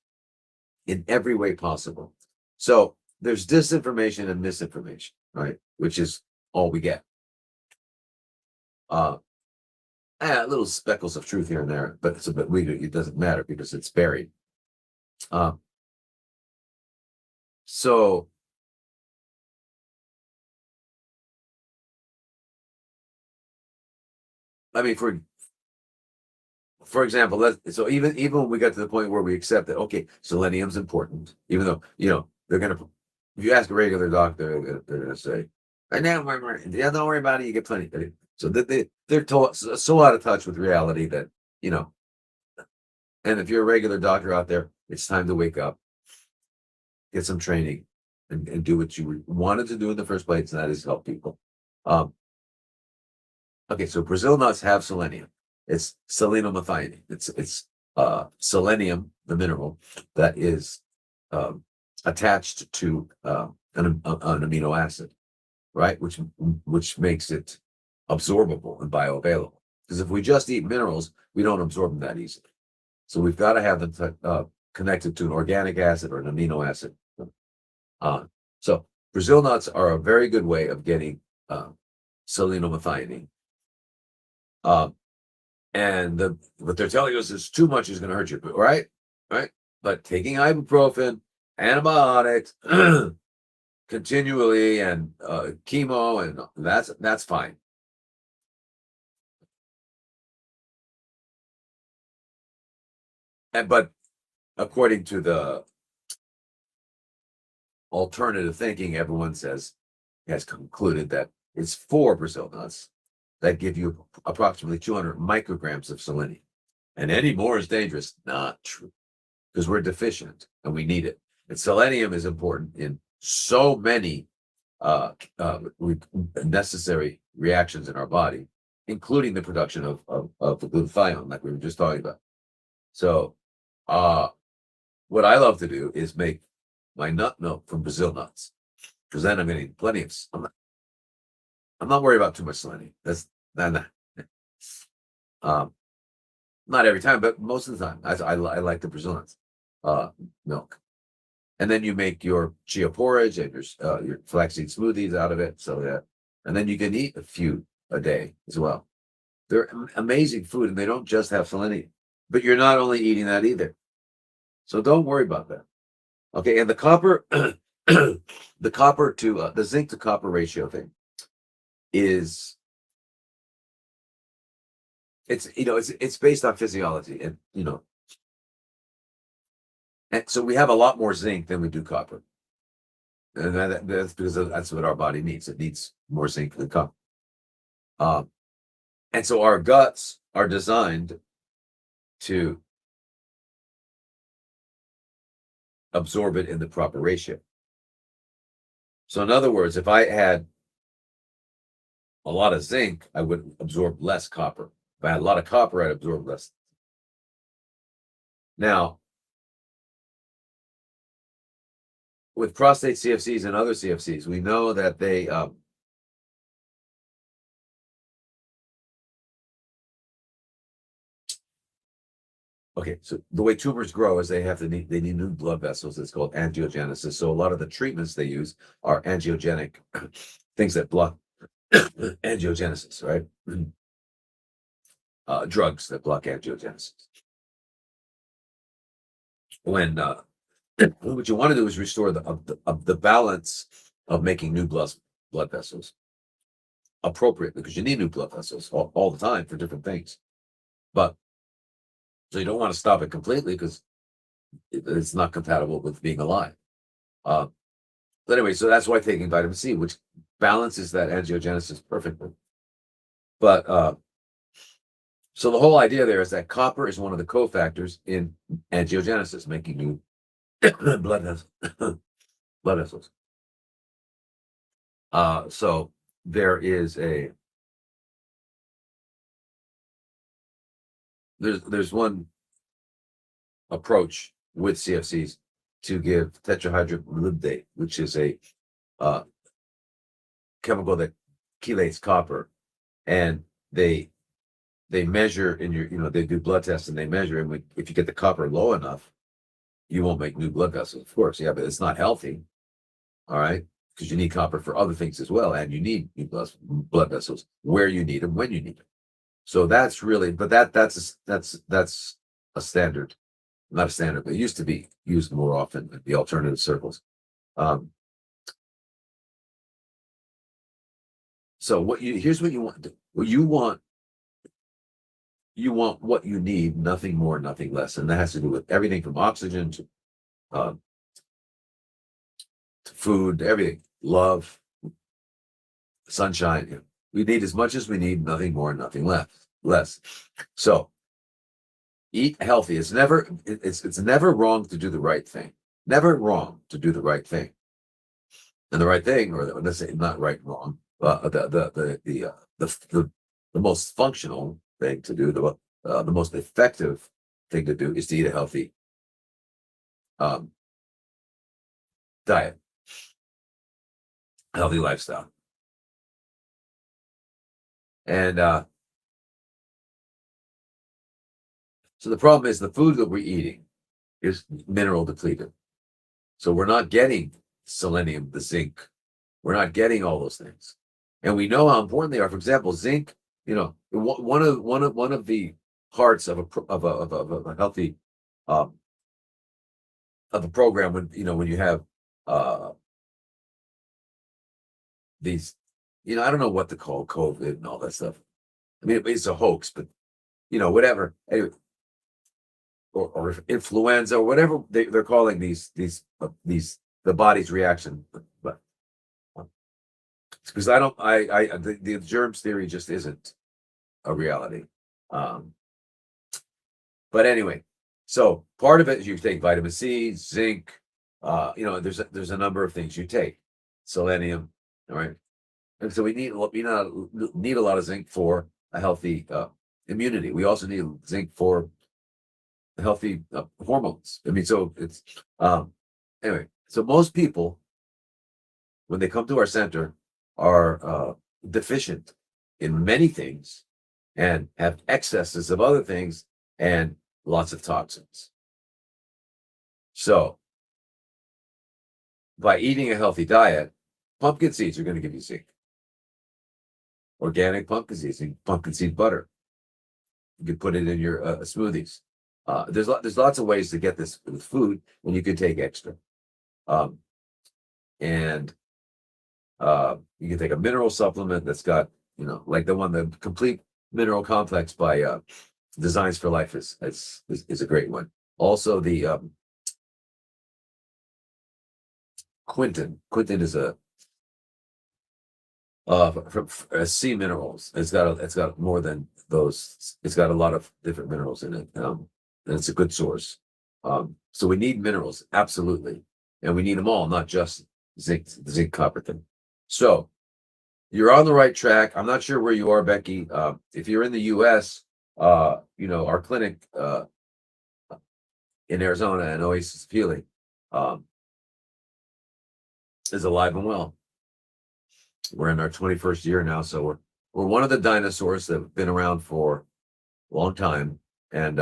in every way possible. So there's disinformation and misinformation, right? Which is all we get. Little speckles of truth here and there, but it doesn't matter because it's buried. So I mean, for example, so even when we got to the point where we accept that, okay, selenium's important, even though they're gonna, if you ask a regular doctor, they're gonna say, don't worry about it, you get plenty. So that they're so out of touch with reality that and if you're a regular doctor out there, it's time to wake up, get some training, and do what you wanted to do in the first place, and that is help people. Okay, so Brazil nuts have selenium. It's selenomethionine. It's selenium, the mineral that is attached to an amino acid, right? Which makes it absorbable and bioavailable. Because if we just eat minerals, we don't absorb them that easily. So we've got to have them connected to an organic acid or an amino acid. So Brazil nuts are a very good way of getting selenomethionine. And what they're telling us is too much is going to hurt you, right? Right. But taking ibuprofen, antibiotics continually, and chemo, and that's fine. But according to the alternative thinking, everyone has concluded that it's 4 Brazil nuts that give you approximately 200 micrograms of selenium. And any more is dangerous. Not true. Because we're deficient and we need it. And selenium is important in so many necessary reactions in our body, including the production of the glutathione, like we were just talking about. So what I love to do is make my nut milk from Brazil nuts, because then I'm getting plenty of. I'm not worried about too much selenium. That's not every time, but most of the time. I like the Brazil nuts milk, and then you make your chia porridge and your flaxseed smoothies out of it. So and then you can eat a few a day as well. They're amazing food, and they don't just have selenium, but you're not only eating that either. So don't worry about that. Okay, and the copper, the zinc to copper ratio thing is it's based on physiology, and and so we have a lot more zinc than we do copper, and that's because that's what our body needs. It needs more zinc than copper. And so our guts are designed to absorb it in the proper ratio. So in other words, if I had a lot of zinc, I would absorb less copper. If I had a lot of copper, I'd absorb less. Now, with prostate CFCs and other CFCs, we know that they okay, so the way tumors grow is they need new blood vessels. It's called angiogenesis. So a lot of the treatments they use are angiogenic things that block angiogenesis, right? Drugs that block angiogenesis. When what you want to do is restore the balance of making new blood vessels appropriately, because you need new blood vessels all the time for different things. But so you don't want to stop it completely because it's not compatible with being alive. But anyway, so that's why taking vitamin C, which balances that angiogenesis perfectly. But so the whole idea there is that copper is one of the cofactors in angiogenesis, making new blood vessels. blood vessels. So there is there's one approach with CFCs to give tetrahydrolipidate, which is a chemical that chelates copper, and they measure in your, they do blood tests and they measure, and if you get the copper low enough, you won't make new blood vessels. Of course, yeah, but it's not healthy. All right, because you need copper for other things as well, and you need new blood vessels where you need them, when you need them. So that's really, but that's a standard, not a standard, but it used to be used more often in the alternative circles. So here's what you want to do. What you want what you need, nothing more, nothing less, and that has to do with everything from oxygen to food, everything, love, sunshine. We need as much as we need, nothing more, nothing less. So eat healthy. It's never wrong to do the right thing. Never wrong to do the right thing. And the right thing, or let's say not right and wrong, the most functional thing to do, the most effective thing to do is to eat a healthy diet, healthy lifestyle. And so the problem is the food that we're eating is mineral depleted. So we're not getting selenium, the zinc. We're not getting all those things. And we know how important they are. For example, zinc, one of the parts of a healthy of a program, when you have these, I don't know what to call COVID and all that stuff. I mean, it's a hoax, but whatever. Anyway, or influenza, or whatever they're calling these the body's reaction. But because the germs theory just isn't a reality. But anyway, so part of it is you take vitamin C, zinc. There's a number of things you take, selenium. All right, and so we need a lot of zinc for a healthy immunity. We also need zinc for healthy hormones. I mean, so it's anyway. So most people, when they come to our center, are deficient in many things and have excesses of other things and lots of toxins. So by eating a healthy diet, pumpkin seeds are going to give you zinc. Organic pumpkin seeds, pumpkin seed butter. You can put it in your smoothies. There's lots of ways to get this with food when you can take extra. And you can take a mineral supplement that's got, like the complete mineral complex by Designs for Life is a great one. Also, the Quinton is Sea minerals. It's got more than those. It's got a lot of different minerals in it, and it's a good source. So we need minerals, absolutely, and we need them all, not just zinc, copper thing. So you're on the right track. I'm not sure where you are, Becky. If you're in the U.S., our clinic in Arizona and Oasis of Healing is alive and well. We're in our 21st year now, so we're one of the dinosaurs that have been around for a long time, and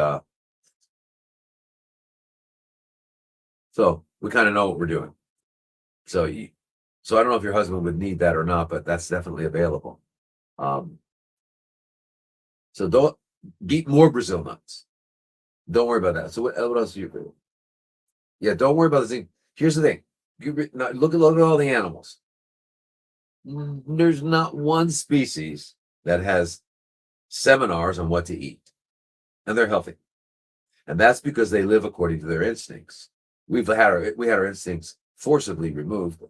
so we kind of know what we're doing. So I don't know if your husband would need that or not, but that's definitely available. So don't eat more Brazil nuts. Don't worry about that. So what else do you do? Yeah, don't worry about the thing. Here's the thing. Look at all the animals. There's not one species that has seminars on what to eat, and they're healthy. And that's because they live according to their instincts. We had our instincts forcibly removed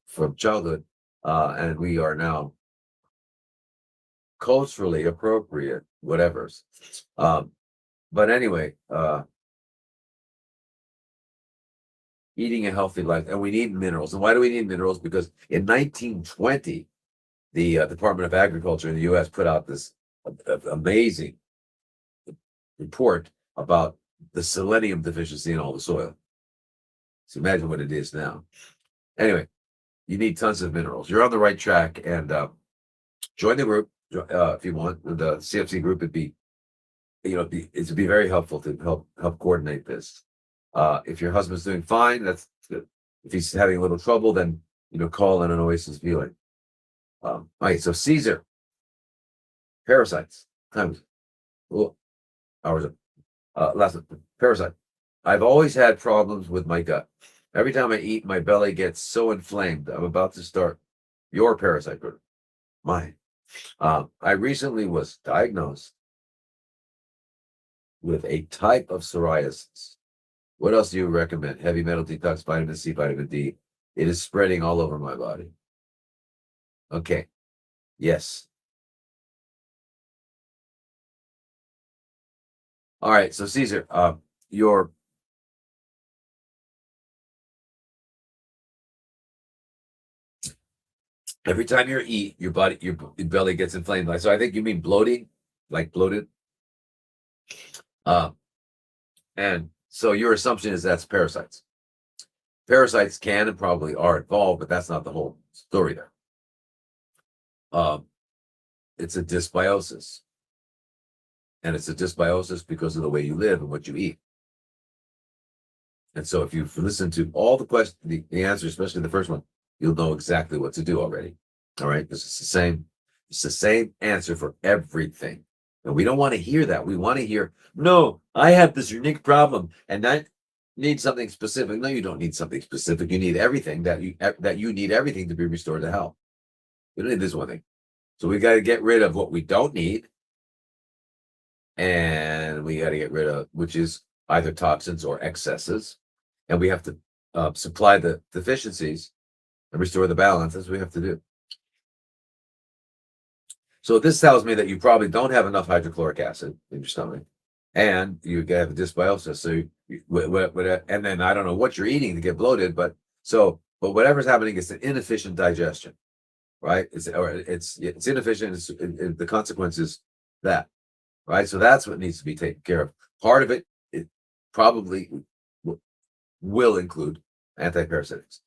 from childhood, and we are now culturally appropriate, whatever's. But anyway, eating a healthy life, and we need minerals. And why do we need minerals? Because in 1920, the Department of Agriculture in the U.S. put out this amazing report about the selenium deficiency in all the soil. So imagine what it is now. Anyway, you need tons of minerals. You're on the right track, and join the group if you want. The CFC group would be, it'd be very helpful to help coordinate this. If your husband's doing fine, that's good. If he's having a little trouble, then call in an Oasis Healing. All right, so Caesar, parasites. Times. Hours. Last one. Parasite. I've always had problems with my gut. Every time I eat, my belly gets so inflamed. I'm about to start your parasite group. Mine. I recently was diagnosed with a type of psoriasis. What else do you recommend? Heavy metal detox, vitamin C, vitamin D. It is spreading all over my body. Okay. Yes. All right. So Caesar, every time you eat, your belly gets inflamed. So I think you mean bloating, like bloated. And so your assumption is that's parasites. Parasites can and probably are involved, but that's not the whole story there. It's a dysbiosis. And it's a dysbiosis because of the way you live and what you eat. And so if you've listened to all the questions, the answers, especially the first one, you'll know exactly what to do already. All right, because it's the same answer for everything. And we don't want to hear that. We want to hear, no, I have this unique problem and I need something specific. No, you don't need something specific. You need everything that you need everything to be restored to health. You don't need this one thing. So we got to get rid of what we don't need. And we got to get rid of, which is either toxins or excesses. And we have to supply the deficiencies and restore the balance. That's what we have to do. So this tells me that you probably don't have enough hydrochloric acid in your stomach, and you have a dysbiosis. So, and then I don't know what you're eating to get bloated, but whatever's happening is an inefficient digestion, right? It's inefficient. The consequence is that, right? So that's what needs to be taken care of. Part of it probably will include antiparasitics.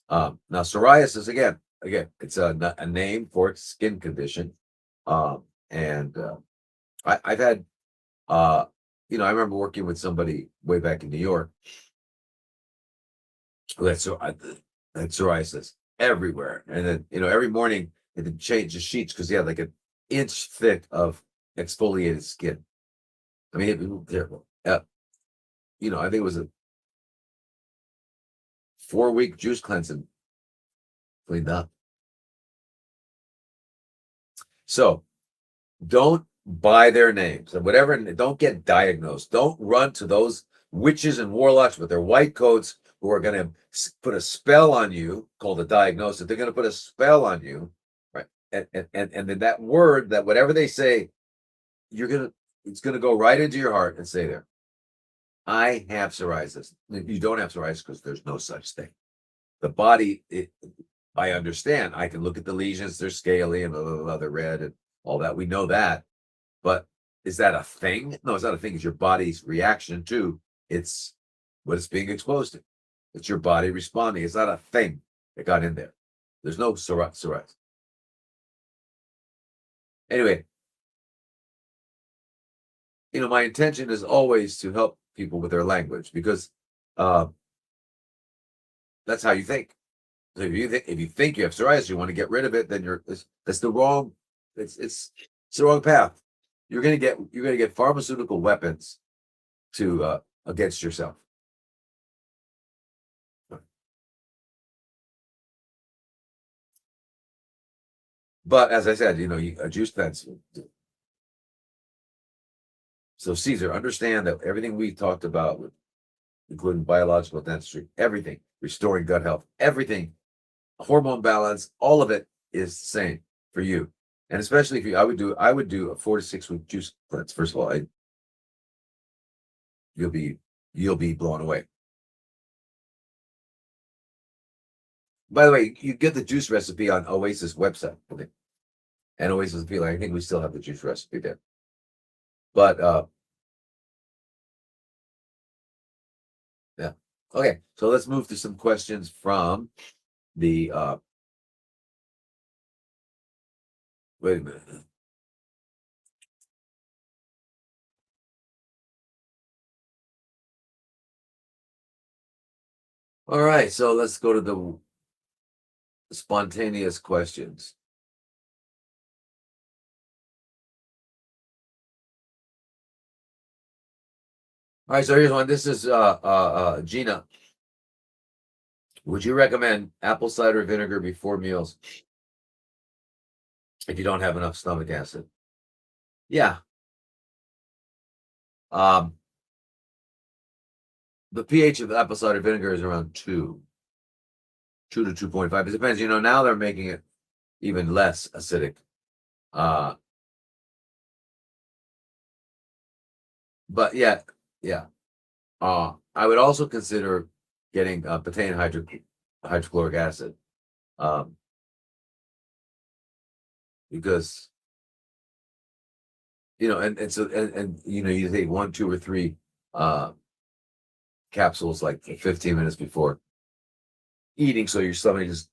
Now psoriasis again, it's a name for skin condition. And I've had, I remember working with somebody way back in New York who had psoriasis everywhere. And then, every morning they would change the sheets because he had like an inch thick of exfoliated skin. I mean, it was terrible. I think it was a 4-week juice cleansing cleaned up. So don't buy their names and whatever. Don't get diagnosed. Don't run to those witches and warlocks with their white coats who are going to put a spell on you, called a diagnosis. They're going to put a spell on you, right? and then that word, that whatever they say, it's gonna go right into your heart and say there, I have psoriasis. You don't have psoriasis because there's no such thing. The body, I understand. I can look at the lesions; they're scaly and blah, blah, blah, they're red and all that. We know that, but is that a thing? No, it's not a thing. It's your body's reaction to it's what it's being exposed to. It's your body responding. It's not a thing that got in there. There's no psoriasis. Anyway, my intention is always to help people with their language because uh, that's how you think. So if you think you have psoriasis, you want to get rid of it, then that's the wrong. It's the wrong path. You're gonna get pharmaceutical weapons to against yourself. But as I said, a juice cleanse. So Caesar, understand that everything we talked about, including biological dentistry, everything, restoring gut health, everything, hormone balance, all of it is the same for you. And especially if I would do a 4 to 6 week juice cleanse. First of all, you'll be blown away. By the way, you get the juice recipe on Oasis website, and Oasis Appeal. I think we still have the juice recipe there. But yeah. Okay, so let's move to some questions from the wait a minute. All right, so let's go to the spontaneous questions. All right, so here's one. This is Gina. Would you recommend apple cider vinegar before meals if you don't have enough stomach acid? Yeah. The pH of apple cider vinegar is around 2 to 2.5. It depends. Now they're making it even less acidic. But yeah. I would also consider getting betaine hydrochloric acid, because you take 1, 2, or 3 capsules like 15 minutes before eating, so your stomach is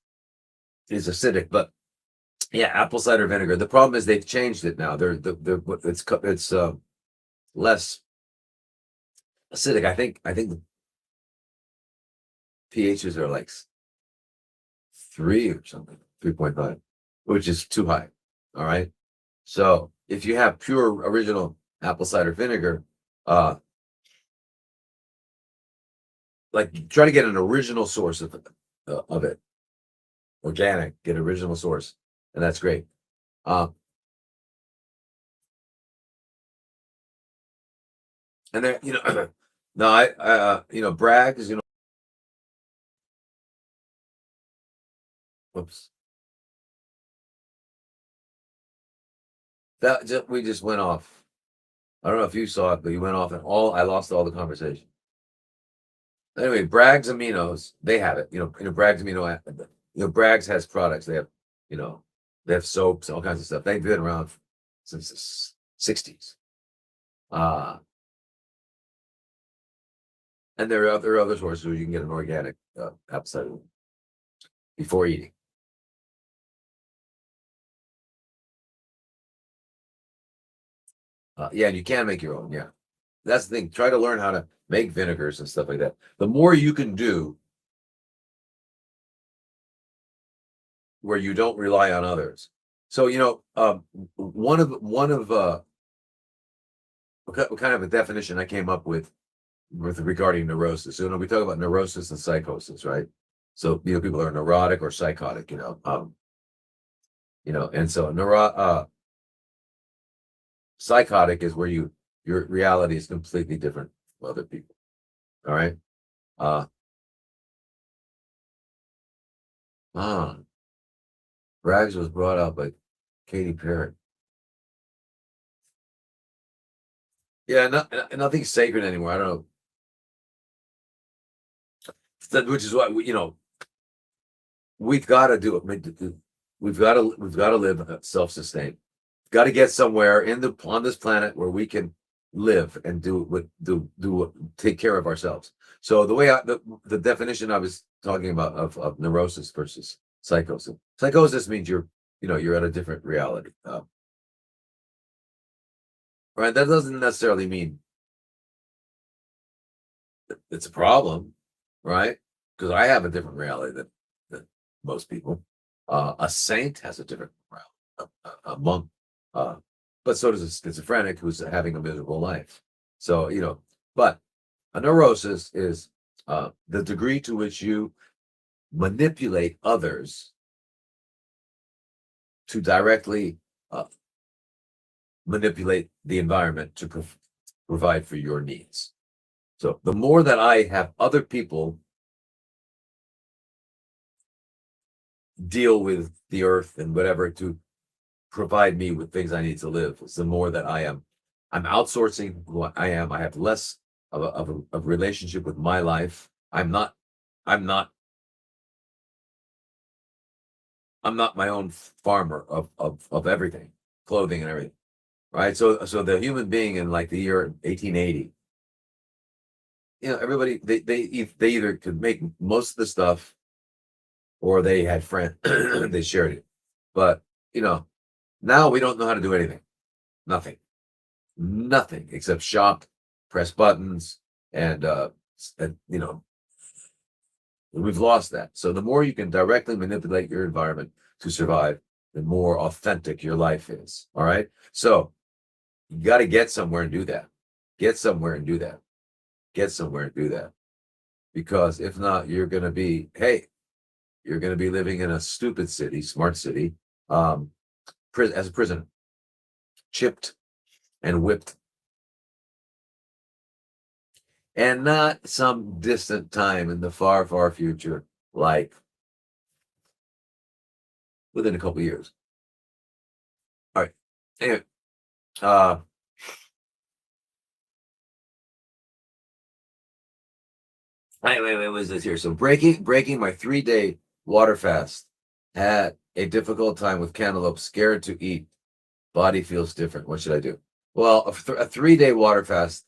acidic. But yeah, apple cider vinegar. The problem is they've changed it now. It's less acidic. I think the pHs are like 3 or something, 3.5, which is too high. All right. So if you have pure original apple cider vinegar, like try to get an original source of it, organic, get original source, and that's great. And then no, Bragg's, whoops, we just went off. I don't know if you saw it, but you went off, and I lost all the conversation. Anyway, Bragg's aminos, they have it. Bragg's amino. Bragg's has products. They have, they have soaps, all kinds of stuff. They've been around since the 60s. And there are other sources where you can get an organic apple cider before eating. Yeah, and you can make your own. Yeah, that's the thing. Try to learn how to make vinegars and stuff like that. The more you can do, where you don't rely on others. So one of what kind of a definition I came up with regarding neurosis. So we talk about neurosis and psychosis, right? So people are neurotic or psychotic. And so psychotic is where your reality is completely different from other people. All right. Rags was brought up by Katy Perry. Yeah, nothing's sacred anymore. I don't know. Which is why we've got to do it. We've got to live self-sustained. Got to get somewhere on this planet where we can live and take care of ourselves. So the way the definition I was talking about of neurosis versus psychosis. Psychosis means you're at a different reality. Right? That doesn't necessarily mean it's a problem, right? Because I have a different reality than most people. A saint has a different reality. A monk, but so does a schizophrenic who's having a miserable life. So but a neurosis is the degree to which you manipulate others to directly manipulate the environment to provide for your needs. So the more that I have other people deal with the earth and whatever to provide me with things I need to live, is the more that I'm outsourcing who I am. I have less of a relationship with my life. I'm not my own farmer of everything, clothing and everything. Right. So the human being in like the year 1880, everybody they either could make most of the stuff or they had friends they shared it. But now we don't know how to do anything. Nothing except shop, press buttons, and we've lost that. So the more you can directly manipulate your environment to survive, the more authentic your life is. All right. So you got to get somewhere and do that. Get somewhere and do that. Get somewhere and do that. Because if not, you're going to be living in a stupid city, smart city, as a prisoner, chipped and whipped. And not some distant time in the far, far future, like within a couple of years. All right. Anyway, what was this here? So breaking my 3-day water fast. Had a difficult time with cantaloupe. Scared to eat. Body feels different. What should I do? Well, a 3-day water fast.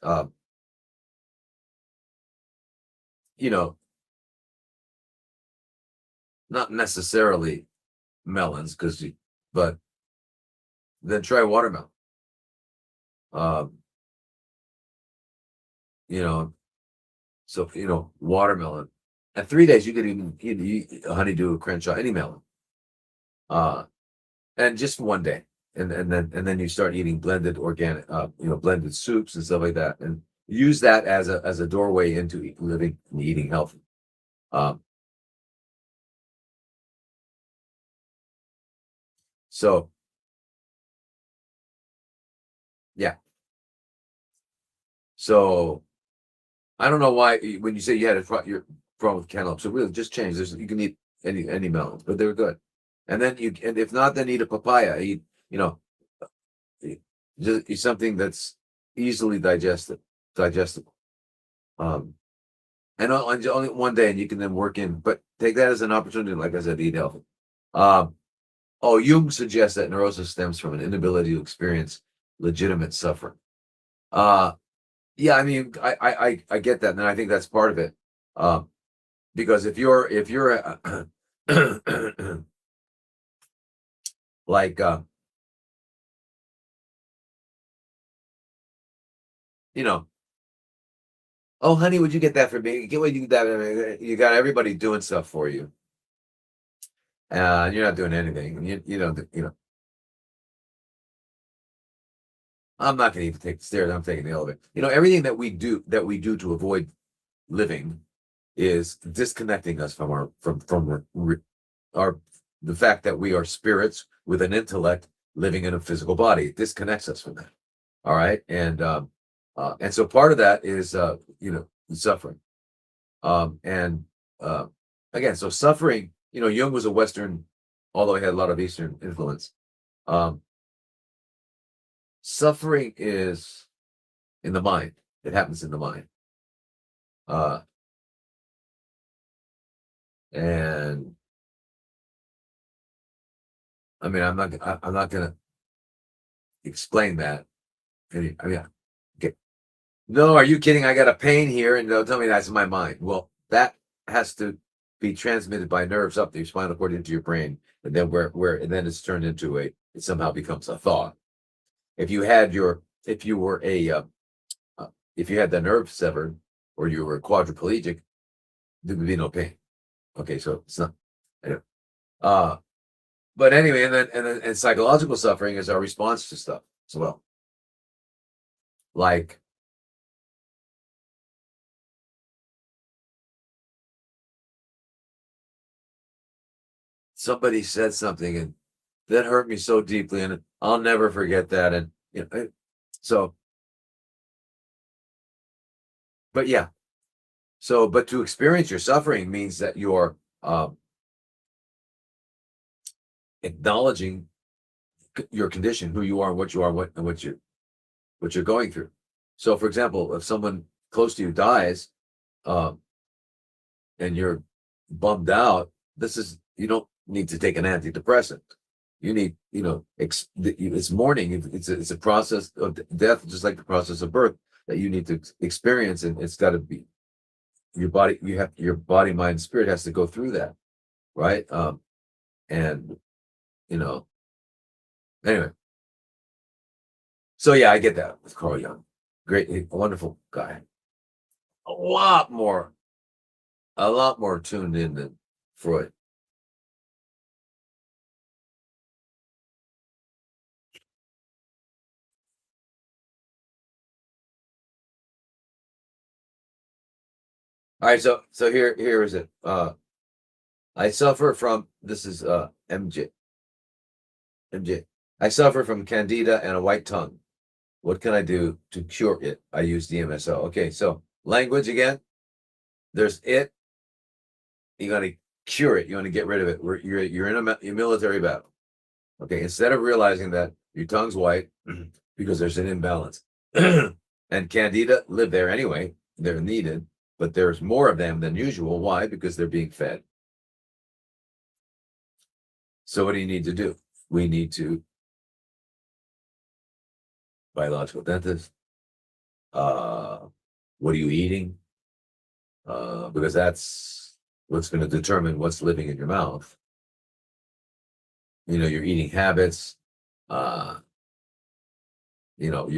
Not necessarily melons, but then try watermelon. So watermelon. At 3 days, you could even eat a honeydew, Crenshaw, any melon. And just one day, and then you start eating blended organic, blended soups and stuff like that, and use that as a doorway into living and eating healthy. So yeah. So I don't know why when you say you had your problem with cantaloupe, so really just change. You can eat any melons, but they're good. And then and if not, then eat a papaya. Eat just eat something that's easily digestible. And only one day, and you can then work in. But take that as an opportunity, like I said, to eat healthy. Jung suggests that neurosis stems from an inability to experience legitimate suffering. Yeah, I mean, I get that, and I think that's part of it. Because if you're like oh honey, would you get that for me? Get what you get that. You got everybody doing stuff for you, and you're not doing anything. I'm not going to even take the stairs. I'm taking the elevator. Everything that we do to avoid living is disconnecting us from the fact that we are spirits with an intellect living in a physical body. It disconnects us from that. All right, and so part of that is suffering. And again, so suffering. Jung was a Western, although he had a lot of Eastern influence. Um, Suffering is in the mind. It happens in the mind. Uh, and I mean, I'm not going to explain that. I mean, okay. No, are you kidding? I got a pain here, and they'll tell me that's in my mind. Well, that has to be transmitted by nerves up the spinal cord into your brain, and then and then it's turned into it somehow becomes a thought. If you had if you were if you had the nerve severed, or you were quadriplegic, there would be no pain. Okay, so it's not. Anyway. Uh, but anyway, and psychological suffering is our response to stuff as well. Like, somebody said something and that hurt me so deeply, and I'll never forget that. And so, but yeah, but to experience your suffering means that you're acknowledging your condition, who you are, what you are, what you're going through. So, for example, if someone close to you dies, and you're bummed out, you don't need to take an antidepressant. You need, it's mourning. It's a process of death, just like the process of birth, that you need to experience, and it's got to be your body. Your body, mind, spirit has to go through that, right? And anyway. So yeah, I get that with Carl Jung. Great, a wonderful guy. A lot more tuned in than Freud. All right, so here is it. I suffer from this is MJ. I suffer from candida and a white tongue. What can I do to cure it? I use DMSO. Okay, so language again. There's it. You got to cure it. You want to get rid of it. You're in a military battle. Okay, instead of realizing that your tongue's white because there's an imbalance, and candida live there anyway. They're needed, but there's more of them than usual. Why? Because they're being fed. So what do you need to do? We need to biological dentist. What are you eating? Because that's what's going to determine what's living in your mouth. Your eating habits, your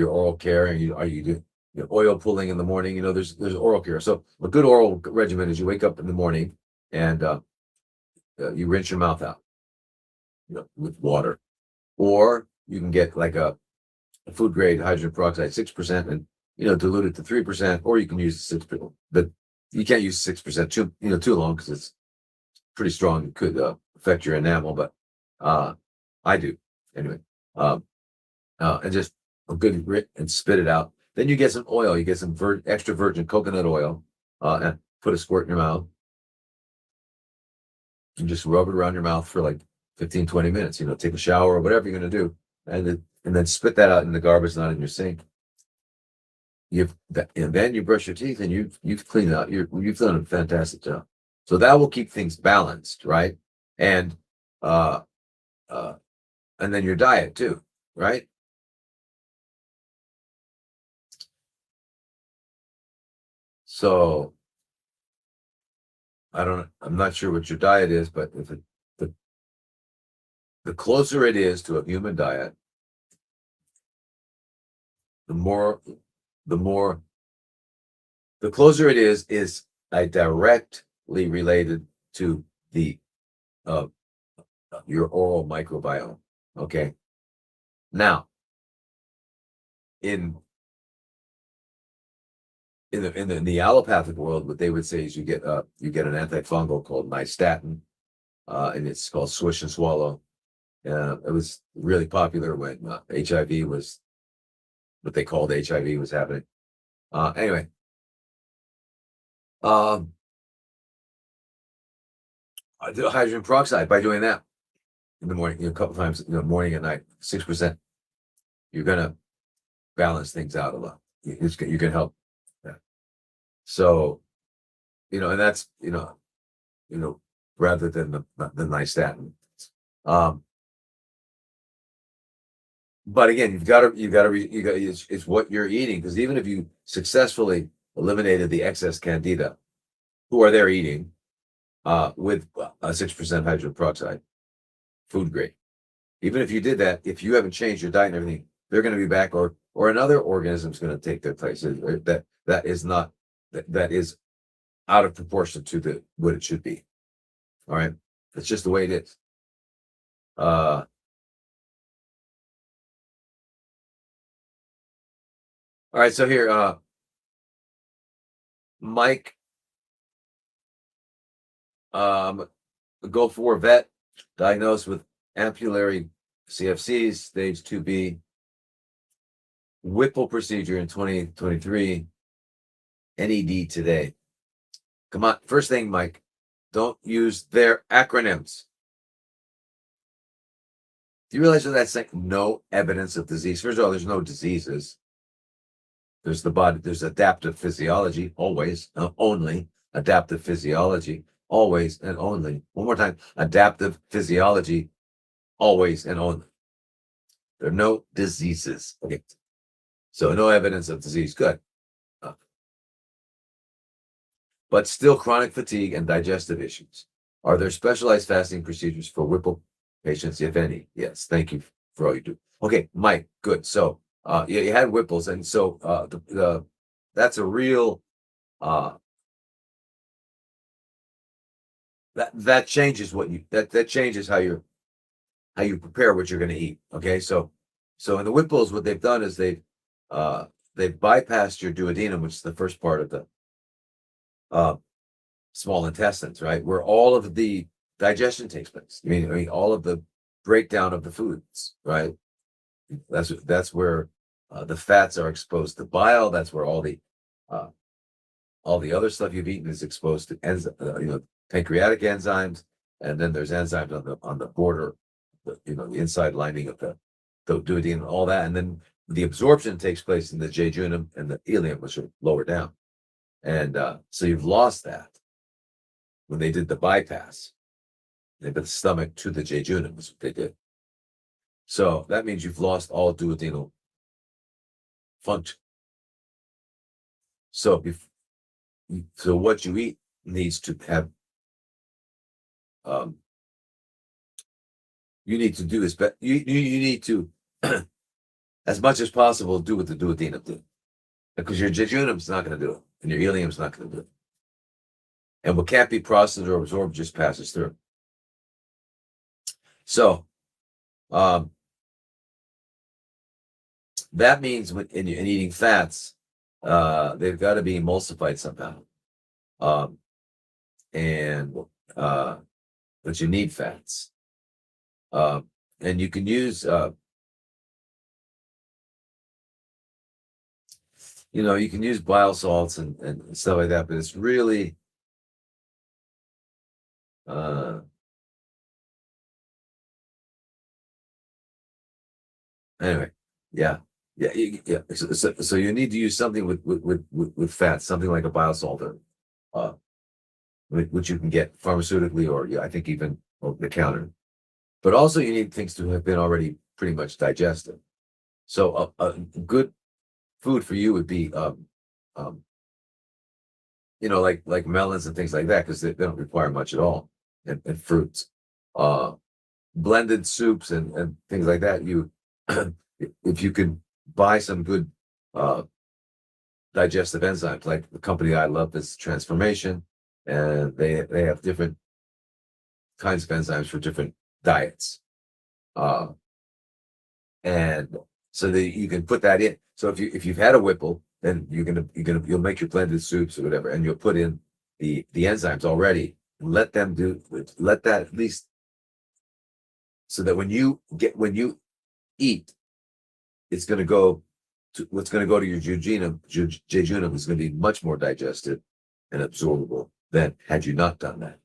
oral care, and are you doing oil pulling in the morning? There's oral care. So a good oral regimen is you wake up in the morning and you rinse your mouth out, with water, or you can get like a food grade hydrogen peroxide 6% and dilute it to 3%, or you can use 6%, but you can't use 6% too long because it's pretty strong. It could affect your enamel, but I do anyway. And just a good and spit it out. Then you get some oil. You get some extra virgin coconut oil, and put a squirt in your mouth. And just rub it around your mouth for like 15, 20 minutes. Take a shower or whatever you're going to do, and then spit that out in the garbage, not in your sink. And then you brush your teeth, and you've cleaned out. You've done a fantastic job. So that will keep things balanced, right? And and then your diet too, right? So I'm not sure what your diet is, but if the closer it is to a human diet, the closer it is directly related to the your oral microbiome. Okay. Now, in the allopathic world, what they would say is you get an antifungal called nystatin, and it's called swish and swallow. It was really popular when HIV was what they called HIV was happening. Anyway, hydrogen peroxide, by doing that, in the morning, a couple times in the morning and night, 6%, you're gonna balance things out a lot. You can help. Yeah. So, and that's, rather than the nystatin. But again, it's what you're eating, because even if you successfully eliminated the excess candida, who are there eating with a 6% hydrogen peroxide, food grade. Even if you did that, if you haven't changed your diet and everything, they're going to be back, or another organism is going to take their place. That is not that is out of proportion to what it should be. All right, it's just the way it is. All right, so here, Mike, Gulf War vet, diagnosed with ampullary CFCs, stage 2B, Whipple procedure in 2023, NED today. Come on, first thing, Mike, don't use their acronyms. Do you realize what that's saying? No evidence of disease. First of all, there's no diseases. There's the body, there's adaptive physiology, always, only adaptive physiology, always and only. One more time, adaptive physiology, always and only. There are no diseases. Okay. So no evidence of disease. Good. But still chronic fatigue and digestive issues. Are there specialized fasting procedures for Whipple patients, if any? Yes. Thank you for all you do. Okay, Mike, good. So you had Whipples, and so that's a real that changes what you that changes how you prepare what you're going to eat. Okay, so in the Whipples, what they've done is they've bypassed your duodenum, which is the first part of the small intestines, right, where all of the digestion takes place. I mean, all of the breakdown of the foods, right? That's where the fats are exposed to bile. That's where all the other stuff you've eaten is exposed to pancreatic enzymes, and then there's enzymes on the border, the inside lining of the duodenum, all that, and then the absorption takes place in the jejunum and the ileum, which are lower down, and so you've lost that when they did the bypass. They put the stomach to the jejunum, is what they did. So that means you've lost all duodenal function. So what you eat needs to have, you need to do is you need to as much as possible do what the duodenum did, because your jejunum is not going to do it, and your ileum is not going to do it, and what can't be processed or absorbed just passes through. So that means in eating fats, they've got to be emulsified somehow, but you need fats, and you can use you can use bile salts and stuff like that, but it's really anyway, yeah. So you need to use something with fats, something like a bile salt, which you can get pharmaceutically, or I think even over the counter. But also you need things to have been already pretty much digested. So a good food for you would be like melons and things like that, because they don't require much at all, and fruits, blended soups and things like that. You if you can buy some good digestive enzymes, like the company I love is Transformation, and they have different kinds of enzymes for different diets, and so you can put that in. So if you've had a Whipple, then you'll make your blended soups or whatever, and you'll put in the enzymes already, and let that at least, so that when you eat, it's going to go to what's going to go to your jejunum is going to be much more digested and absorbable than had you not done that.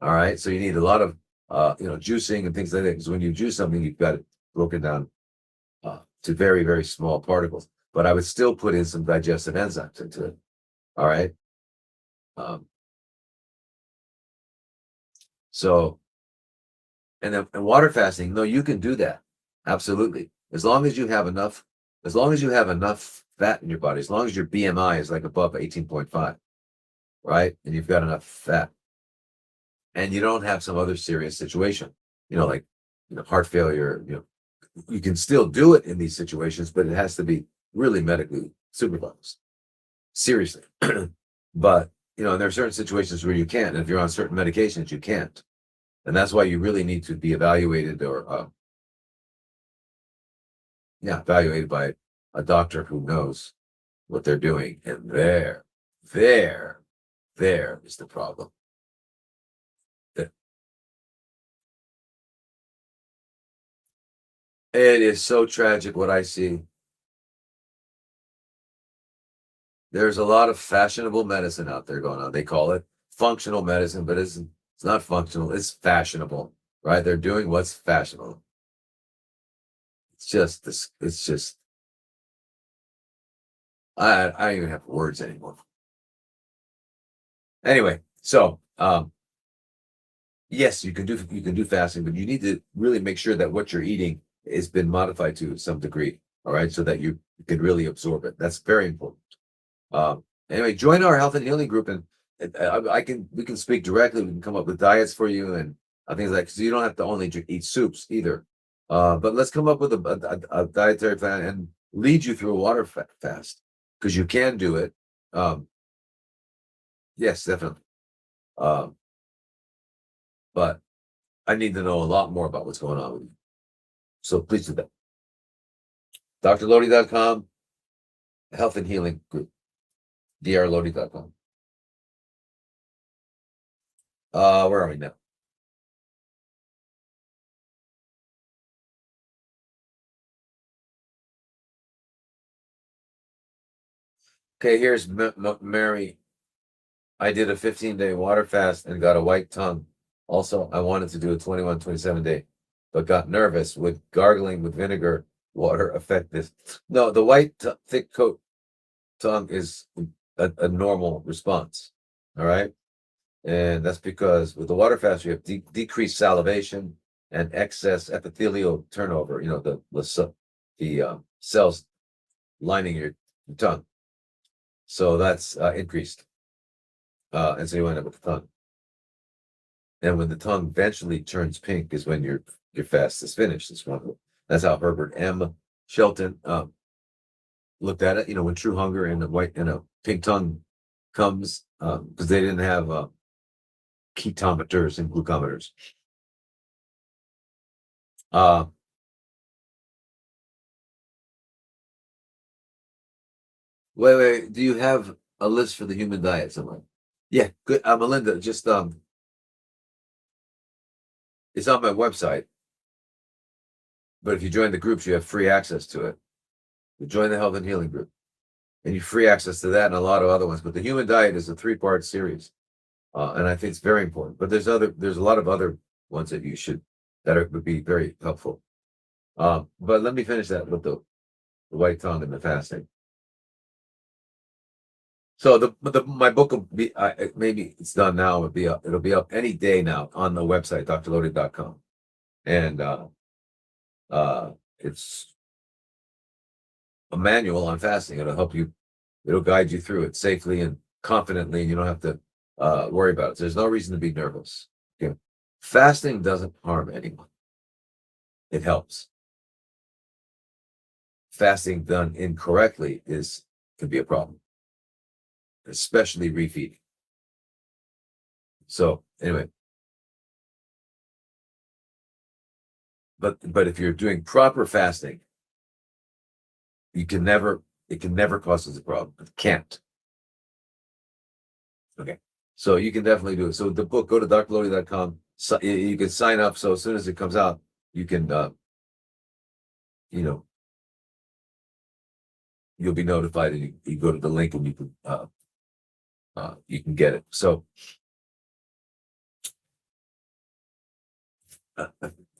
All right, so you need a lot of juicing and things like that. Because when you juice something, you've got it broken down to very, very small particles. But I would still put in some digestive enzymes into it. All right. Um, so, and then and water fasting, no, you can do that. Absolutely. As long as you have enough fat in your body, as long as your BMI is like above 18.5, right? And you've got enough fat and you don't have some other serious situation, like, heart failure, you can still do it in these situations, but it has to be really medically supervised. Seriously. But, and there are certain situations where you can't. And if you're on certain medications, you can't. And that's why you really need to be evaluated or, evaluated by a doctor who knows what they're doing. And there is the problem. It is so tragic what I see. There's a lot of fashionable medicine out there going on. They call it functional medicine, but it's not functional. It's fashionable, right? They're doing what's fashionable. It's just this. It's just I don't even have words anymore. Anyway, so yes, you can do fasting, but you need to really make sure that what you're eating has been modified to some degree. All right, so that you can really absorb it. That's very important. Anyway, join our health and healing group, and we can speak directly. We can come up with diets for you and things like, so you don't have to only eat soups either. But let's come up with a dietary plan and lead you through a water fast, because you can do it. Yes, definitely. But I need to know a lot more about what's going on with you. So please do that. drlodi.com, health and healing group, drlodi.com. Where are we now? Okay, here's Mary. I did a 15-day water fast and got a white tongue. Also, I wanted to do a 21, 27-day, but got nervous. Would gargling with vinegar water affect this? No, the white thick coat tongue is a normal response. All right. And that's because with the water fast, you have decreased salivation and excess epithelial turnover, the cells lining your tongue. So that's increased. And so you end up with the tongue. And when the tongue eventually turns pink is when your fast is finished. That's how Herbert M. Shelton looked at it. When true hunger and a pink tongue comes, because they didn't have ketometers and glucometers. Wait. Do you have a list for the human diet somewhere? Yeah, good. Melinda, just it's on my website. But if you join the groups, you have free access to it. You join the health and healing group, and you free access to that and a lot of other ones. But the human diet is a 3-part series, and I think it's very important. But there's a lot of other ones that would be very helpful. But let me finish that with the white tongue and the fasting. So my book will be maybe it's done now. It'll be up any day now on the website drlodi.com, and it's a manual on fasting. It'll guide you through it safely and confidently, and you don't have to worry about it. So there's no reason to be nervous. Okay. Fasting doesn't harm anyone. It helps. Fasting done incorrectly can be a problem, especially refeeding. So anyway, but if you're doing proper fasting, it can never cause us a problem. It can't. Okay. So you can definitely do it. So the book, go to drlodi.com. So you can sign up. So as soon as it comes out, you can, you'll be notified, and you go to the link and you can get it. So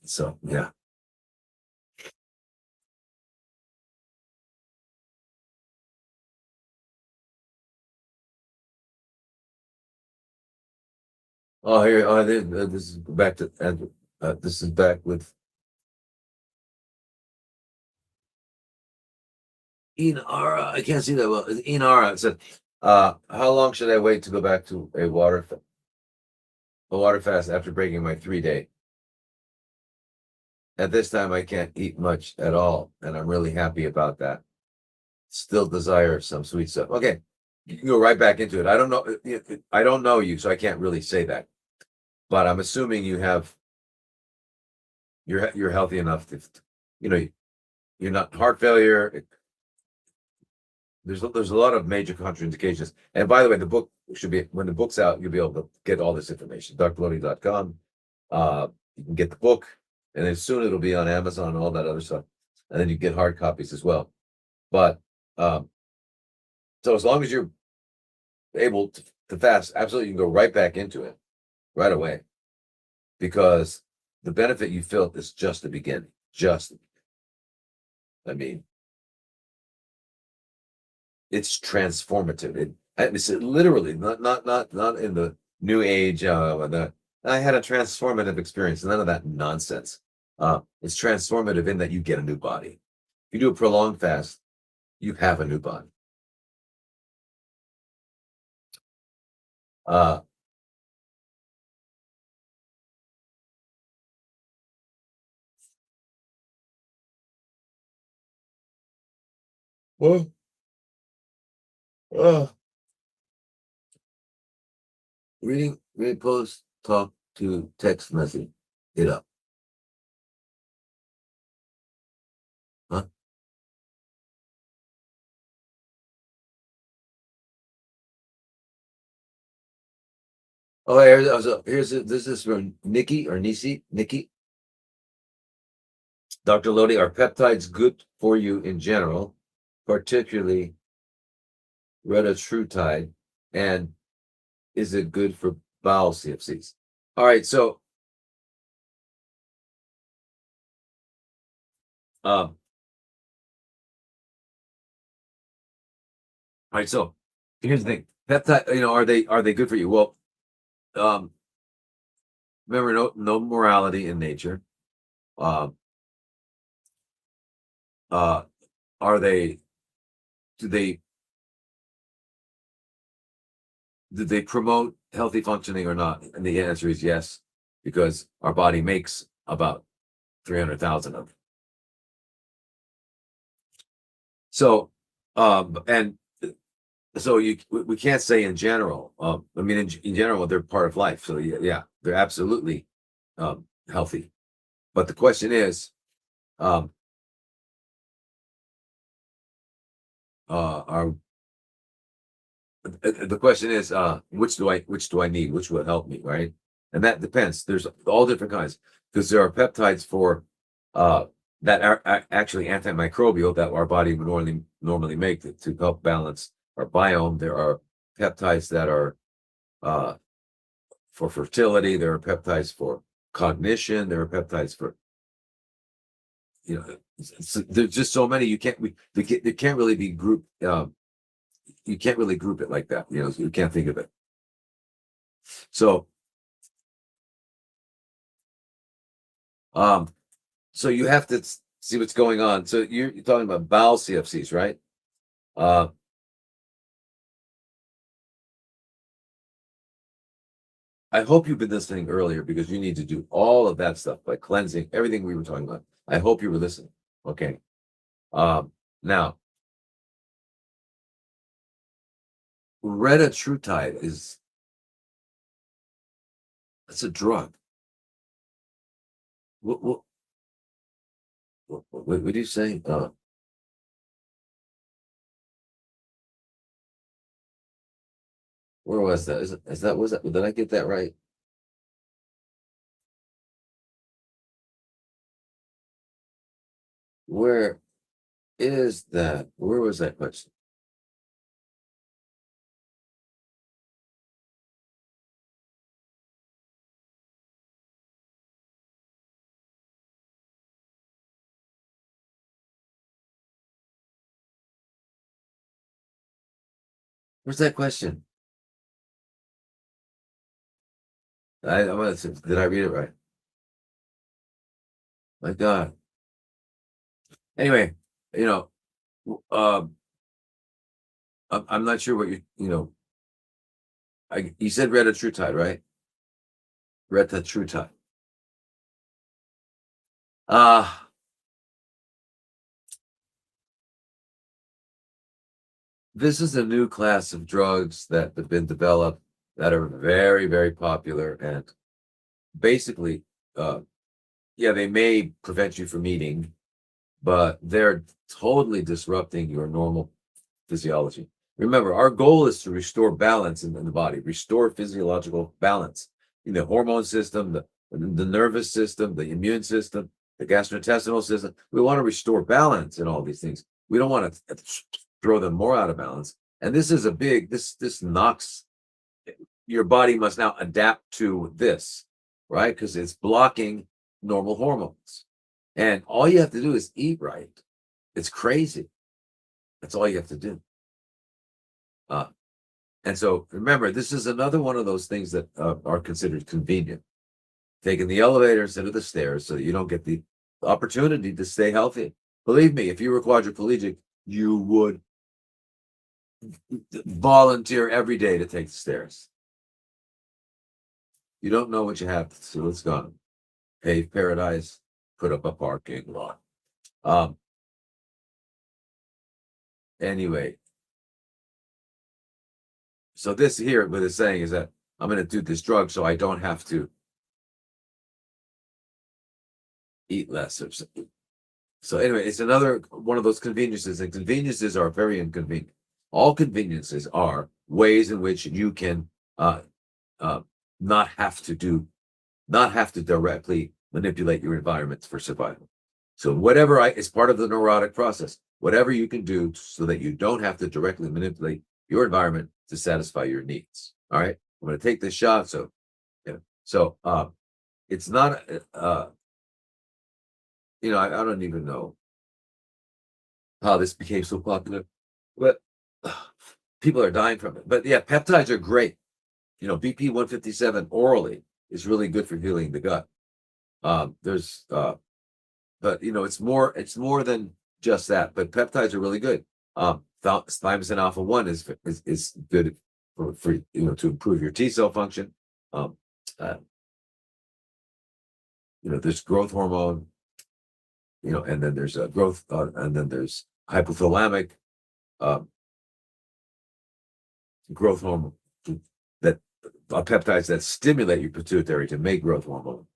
So yeah. Oh, here. Oh, this is back to. This is back with Inara. I can't see that well. Inara. It said, how long should I wait to go back to a water fast after breaking my 3 day? At this time, I can't eat much at all, and I'm really happy about that. Still desire some sweet stuff. Okay, you can go right back into it. I don't know. I don't know you, so I can't really say that. But I'm assuming you're healthy enough to, you know, you're not heart failure. There's a lot of major contraindications. And by the way, the book should be when the book's out, you'll be able to get all this information. drlodi.com. You can get the book, and then soon it'll be on Amazon and all that other stuff. And then you get hard copies as well. But so as long as you're able to fast, absolutely you can go right back into it right away. Because the benefit you felt is just the beginning. I mean, it's transformative. It's literally not in the new age. I had a transformative experience. None of that nonsense. It's transformative in that you get a new body. If you do a prolonged fast, you have a new body. Uh, well, uh, reading post, talk to text message, it up, huh? Oh, this is from Nikki or Nisi. Nikki, Dr. Lodi, are peptides good for you in general, particularly retatrutide, and is it good for bowel CFCs? All right, so um, all right, so here's the thing: peptide, are they good for you? Well, um, remember, no morality in nature. Um, uh, are they? Do they promote healthy functioning or not? And the answer is yes, because our body makes about 300,000 of them. So, and so we can't say in general. I mean, in general, they're part of life. So yeah, they're absolutely healthy. But the question is, um, are the question is, which do I need? Which will help me, right? And that depends. There's all different kinds because there are peptides for that are actually antimicrobial that our body would normally make to help balance our biome. There are peptides that are uh, for fertility. There are peptides for cognition. There are peptides for there's just so many. They can't really be grouped. You can't really group it like that. You can't think of it. So um, so you have to see what's going on. So you're talking about bowel CFCs, right? Uh, I hope you've been listening earlier because you need to do all of that stuff like cleansing, everything we were talking about. I hope you were listening. Okay. Now, retatrutide it's a drug. What do you say? Where was that? Was that? Did I get that right? Where is that? Where was that question? Where's that question? I'm gonna did I read it right? My God. Anyway, you know, I'm not sure what you said retatrutide, right? Retatrutide. Uh this is a new class of drugs that have been developed that are very, very popular, and basically, uh, yeah, they may prevent you from eating, but they're totally disrupting your normal physiology. Remember, our goal is to restore balance in the body, restore physiological balance in the hormone system, the nervous system, the immune system, the gastrointestinal system. We want to restore balance in all these things. We don't want to throw them more out of balance. And this is a big, this knocks, your body must now adapt to this, right? Because it's blocking normal hormones. And all you have to do is eat right. It's crazy. That's all you have to do. And so remember, this is another one of those things that are considered convenient. Taking the elevator instead of the stairs so that you don't get the opportunity to stay healthy. Believe me, if you were quadriplegic, you would volunteer every day to take the stairs. You don't know what you have, so it's gone. Pave paradise, put up a parking lot. Anyway, so this here, what it's saying is that I'm going to do this drug so I don't have to eat less or something. So anyway, it's another one of those conveniences, and conveniences are very inconvenient. All conveniences are ways in which you can not have to directly manipulate your environment for survival. So whatever is part of the neurotic process, whatever you can do so that you don't have to directly manipulate your environment to satisfy your needs. All right, I'm going to take this shot. So, it's not. I don't even know how this became so popular, but people are dying from it. But yeah, peptides are great. BP 157 orally is really good for healing the gut. But it's more than just that. But peptides are really good. Thymosin alpha 1 is good for to improve your T cell function. There's growth hormone, and then there's growth, and then there's hypothalamic growth hormone that peptides that stimulate your pituitary to make growth hormone.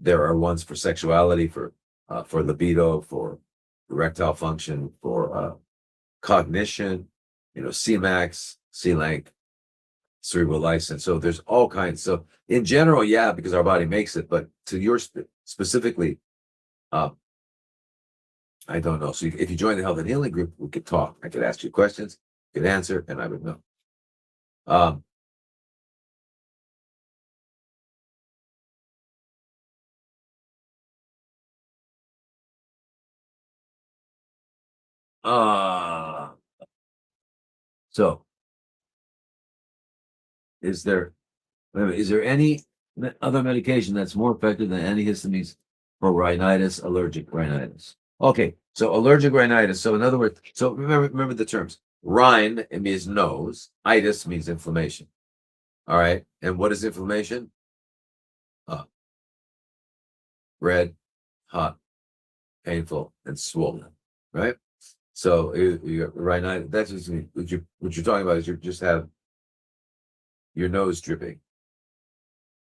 There are ones for sexuality, for libido, for erectile function, for cognition, Cmax, C-Lank, cerebral lysin. So there's all kinds. So in general, yeah, because our body makes it, but to your specifically, I don't know. So if you join the health and healing group, we could talk. I could ask you questions, you could answer, and I would know. So is there any other medication that's more effective than antihistamines for rhinitis, allergic rhinitis? Okay, so allergic rhinitis. So in other words, so remember the terms. Rhine, it means nose. Itis means inflammation. All right, and what is inflammation? Red, hot, painful, and swollen. Right. So you rhinitis. That's what you're talking about is you just have your nose dripping.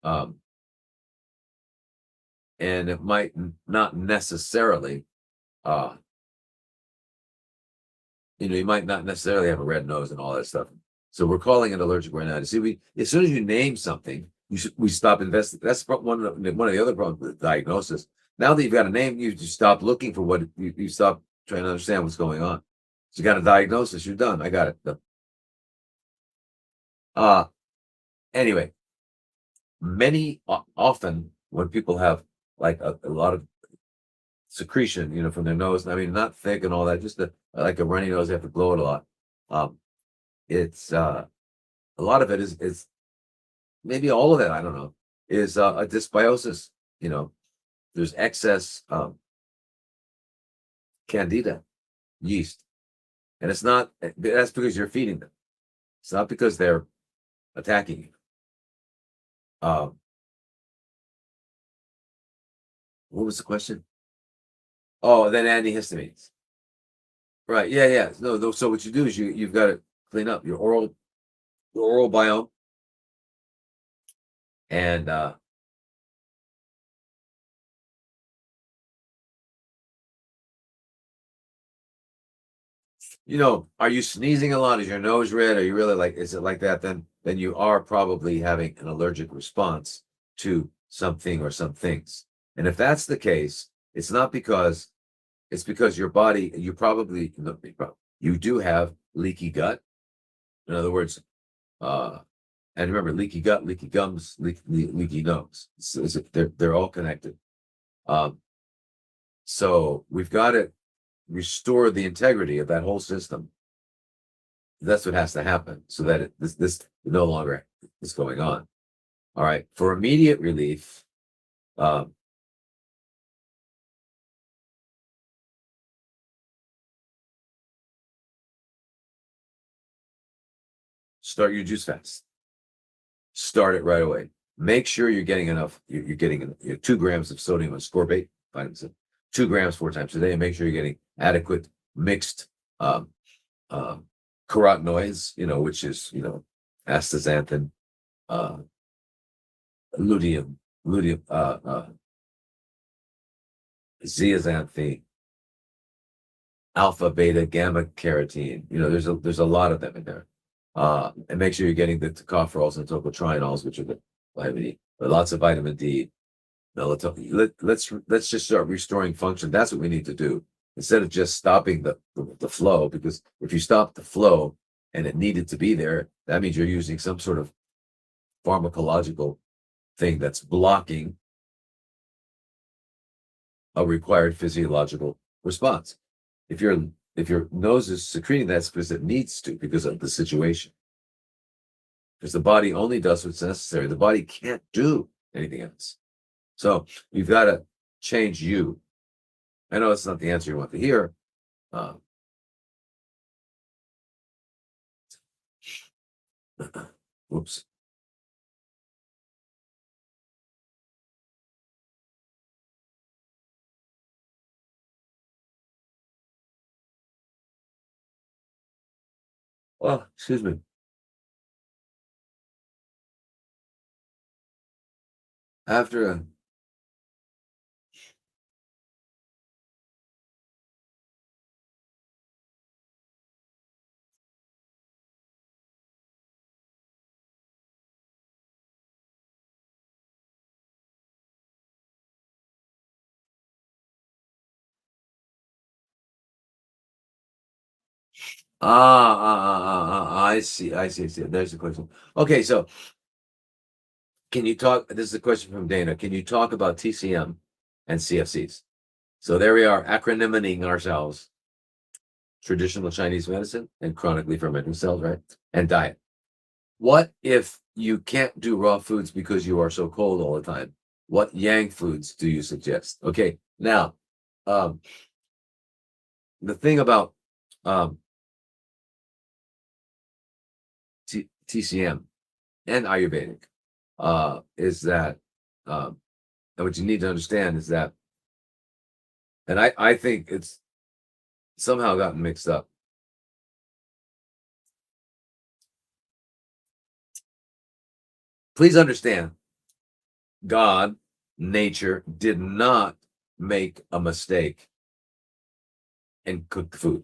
And it might not necessarily, you might not necessarily have a red nose and all that stuff. So we're calling it allergic rhinitis. See, as soon as you name something, we stop investigating. That's one of the other problems with diagnosis. Now that you've got a name, you stop looking for what you stop trying to understand what's going on. So you got a diagnosis, you're done. I got it. Anyway, often when people have like a lot of secretion, from their nose, I mean, not thick and all that, just like a runny nose, they have to blow it a lot. it's a lot of it is maybe all of it, I don't know, is a dysbiosis. You know, there's excess candida yeast, and it's not that's because you're feeding them. It's not because they're attacking you. What was the question? Oh, then antihistamines. Right. Yeah, yeah. No, so what you do is you've got to clean up your oral biome, and are you sneezing a lot? Is your nose red? Are you really like, is it like that? Then you are probably having an allergic response to something or some things. And if that's the case, it's because your body, you do have leaky gut. In other words, uh, and remember, leaky gut, leaky gums, leaky nose. They're all connected. Um, so we've got to restore the integrity of that whole system. That's what has to happen so that this no longer is going on. All right. For immediate relief, start your juice fast. Start it right away. Make sure you're getting enough. You're getting 2 grams of sodium ascorbate, vitamin C, 2 grams 4 times a day, and make sure you're getting adequate mixed um, carotenoids, which is, astaxanthin, uh, lutein, zeaxanthin, alpha, beta, gamma carotene. There's a lot of them in there. And make sure you're getting the tocopherols and tocotrienols, which are the vitamin E, but lots of vitamin D, melatonin. Let's just start restoring function. That's what we need to do instead of just stopping the flow. Because if you stop the flow and it needed to be there, that means you're using some sort of pharmacological thing that's blocking a required physiological response. If your nose is secreting that, it's because it needs to, because of the situation. Because the body only does what's necessary. The body can't do anything else. So you've got to change you. I know it's not the answer you want to hear. Whoops. Oh, excuse me. After a I see. I see. There's the question. Okay, so can you talk? This is a question from Dana. Can you talk about TCM and CFCs? So there we are, acronyming ourselves. Traditional Chinese medicine and chronically fermenting cells, right? And diet. What if you can't do raw foods because you are so cold all the time? What yang foods do you suggest? Okay, now, the thing about TCM and Ayurvedic is that, and what you need to understand is that, and I think it's somehow gotten mixed up. Please understand, God, nature, did not make a mistake and cook the food.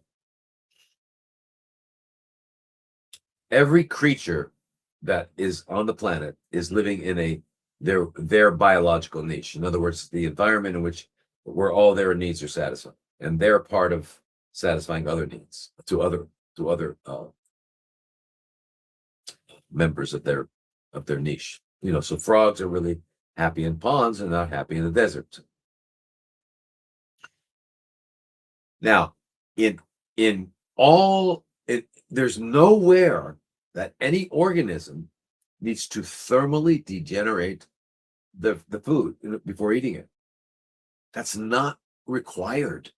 Every creature that is on the planet is living in their biological niche. In other words, the environment in which where all their needs are satisfied, and they're part of satisfying other needs to other members of their niche. So frogs are really happy in ponds and not happy in the desert. Now, in all there's nowhere that any organism needs to thermally degenerate the food before eating it. That's not required.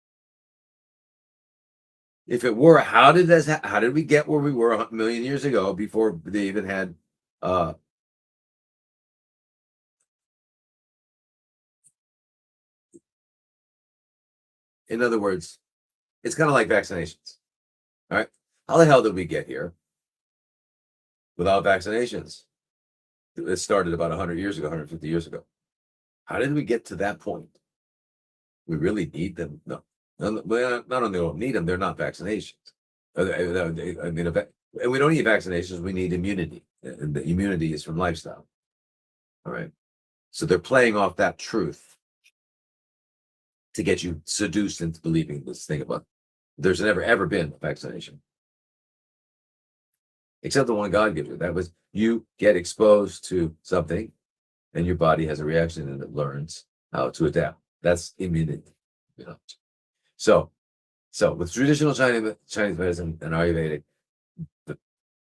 If it were, how did we get where we were a million years ago before they even had in other words, it's kind of like vaccinations. All right. How the hell did we get here without vaccinations? It started about 100 years ago, 150 years ago. How did we get to that point? We really need them? No. Not only don't need them, they're not vaccinations. I mean, and we don't need vaccinations, we need immunity. And the immunity is from lifestyle. All right. So they're playing off that truth to get you seduced into believing this thing about there's never ever been a vaccination. Except the one God gives you. That was you get exposed to something and your body has a reaction and it learns how to adapt. That's immunity. You know. So with traditional Chinese medicine and Ayurvedic,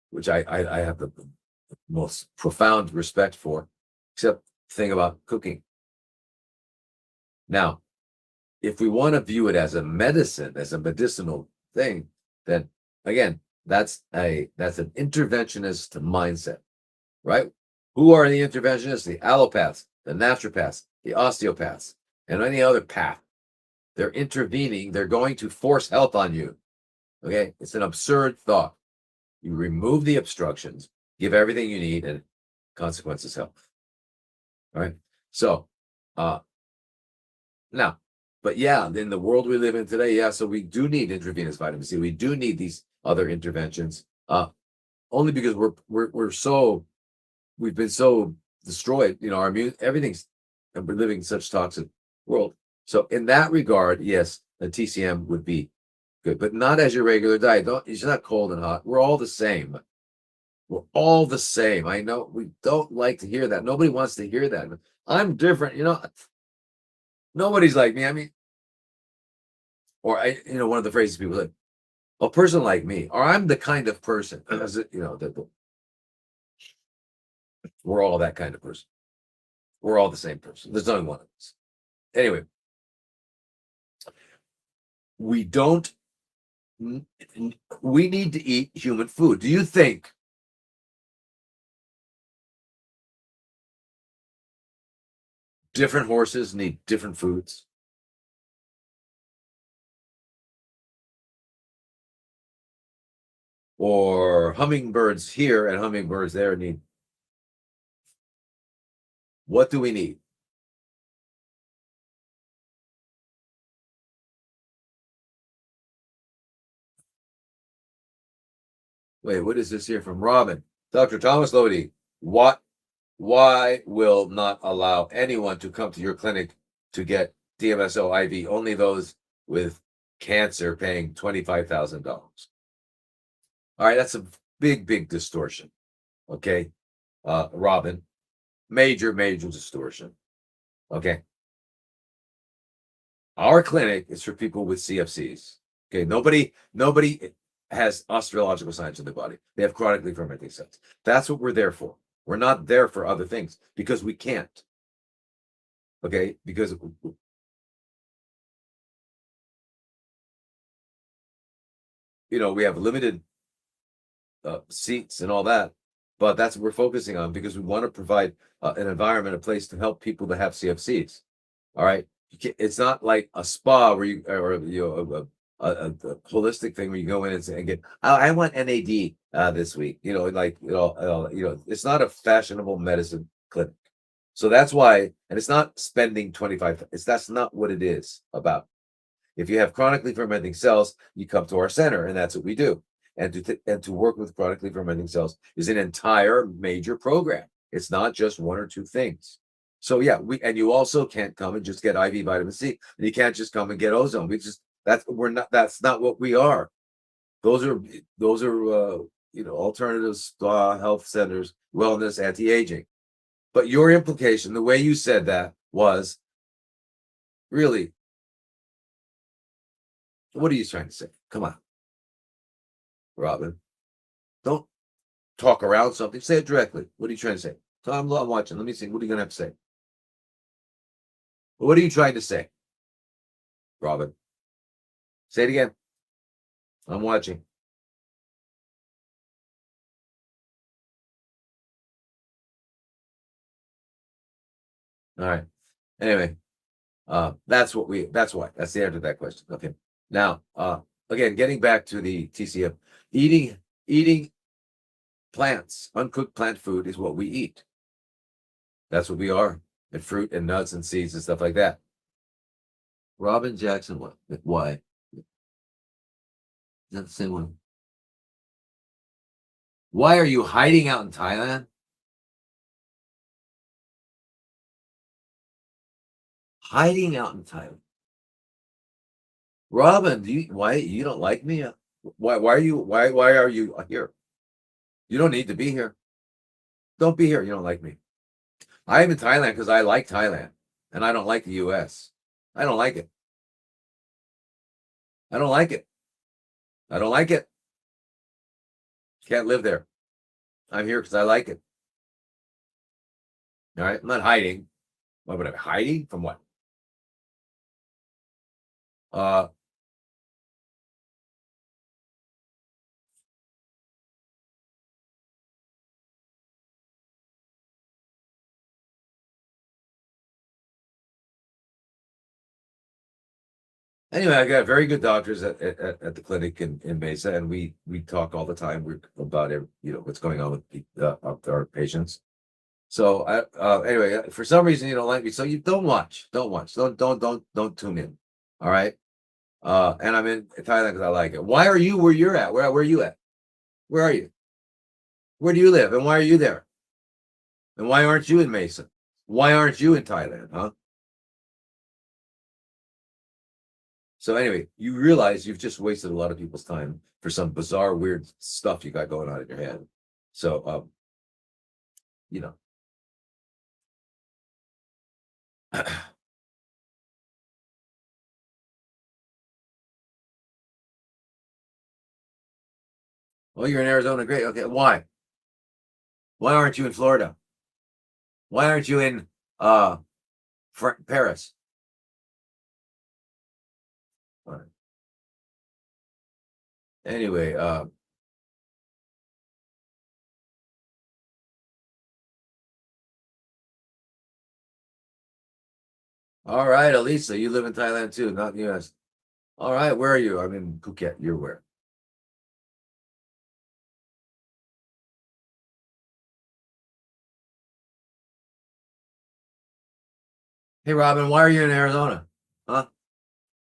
which I have the most profound respect for, except the thing about cooking. Now, if we want to view it as a medicine, as a medicinal thing, then again, that's an interventionist mindset, right? Who are the interventionists? The allopaths, the naturopaths, the osteopaths, and any other path. They're intervening. They're going to force health on you. Okay, it's an absurd thought. You remove the obstructions, give everything you need, and consequences health. All right. So, now, but yeah, in the world we live in today, yeah, so we do need intravenous vitamin C. We do need these other interventions, only because we've been so destroyed. You know, our immune, everything's, and we're living in such toxic world. So in that regard, yes, the TCM would be good, but not as your regular diet. It's not cold and hot. We're all the same. We're all the same. I know we don't like to hear that. Nobody wants to hear that. I'm different. You know, nobody's like me. I mean, or one of the phrases people say, a person like me, or I'm the kind of person, that we're all that kind of person. We're all the same person. There's only one of us. Anyway, we need to eat human food. Do you think different horses need different foods? Or hummingbirds here and hummingbirds there need? What do we need? Wait, what is this here from Robin? Dr. Thomas Lodi, why will not allow anyone to come to your clinic to get DMSO IV? Only those with cancer paying $25,000. All right, that's a big distortion. Okay, Robin, major distortion. Okay, our clinic is for people with CFCs. Okay, nobody has osteological signs in their body. They have chronically fermenting cells. That's what we're there for. We're not there for other things because we can't. Okay, because we have limited seats and all that, but that's what we're focusing on because we want to provide an environment, a place to help people that have CFCs. All right, it's not like a spa where a holistic thing where you go in and get, I want NAD this week. It's not a fashionable medicine clinic. So that's why, and it's not spending 25. That's not what it is about. If you have chronically fermenting cells, you come to our center, and that's what we do. And to work with chronically fermenting cells is an entire major program. It's not just one or two things. So yeah, you also can't come and just get IV vitamin C, and you can't just come and get ozone. That's not what we are. Those are alternative spa health centers, wellness, anti-aging. But your implication, the way you said that was really, what are you trying to say? Come on. Robin. Don't talk around something. Say it directly. What are you trying to say? So I'm watching. Let me see. What are you gonna have to say? What are you trying to say, Robin? Say it again. I'm watching. All right. Anyway, that's why. That's the answer to that question. Okay. Now, again, getting back to the TCM, eating plants, uncooked plant food is what we eat. That's what we are. And fruit and nuts and seeds and stuff like that. Robin Jackson, what? Why? Is that the same one? Why are you hiding out in Thailand? Hiding out in Thailand. Robin, why you don't like me? Why are you here? You don't need to be here. Don't be here. You don't like me. I am in Thailand because I like Thailand and I don't like the US. I don't like it. I don't like it. I don't like it. Can't live there. I'm here because I like it. All right. I'm not hiding. Why would I be hiding from what? Anyway, I got very good doctors at the clinic in Mesa, and we talk all the time about what's going on with our patients. So anyway, for some reason you don't like me, so you don't watch, don't tune in. All right. And I'm in Thailand because I like it. Why are you where you're at? Where are you at? Where are you? Where do you live? And why are you there? And why aren't you in Mesa? Why aren't you in Thailand? Huh? So anyway, you realize you've just wasted a lot of people's time for some bizarre, weird stuff you got going on in your head. So, you know. Well, you're in Arizona. Great. Okay. Why? Why aren't you in Florida? Why aren't you in Paris? All right. Anyway, all right, Elisa, you live in Thailand too, not in the US. All right, where are you? I'm in Phuket. You're where? Hey, Robin, why are you in Arizona? Huh?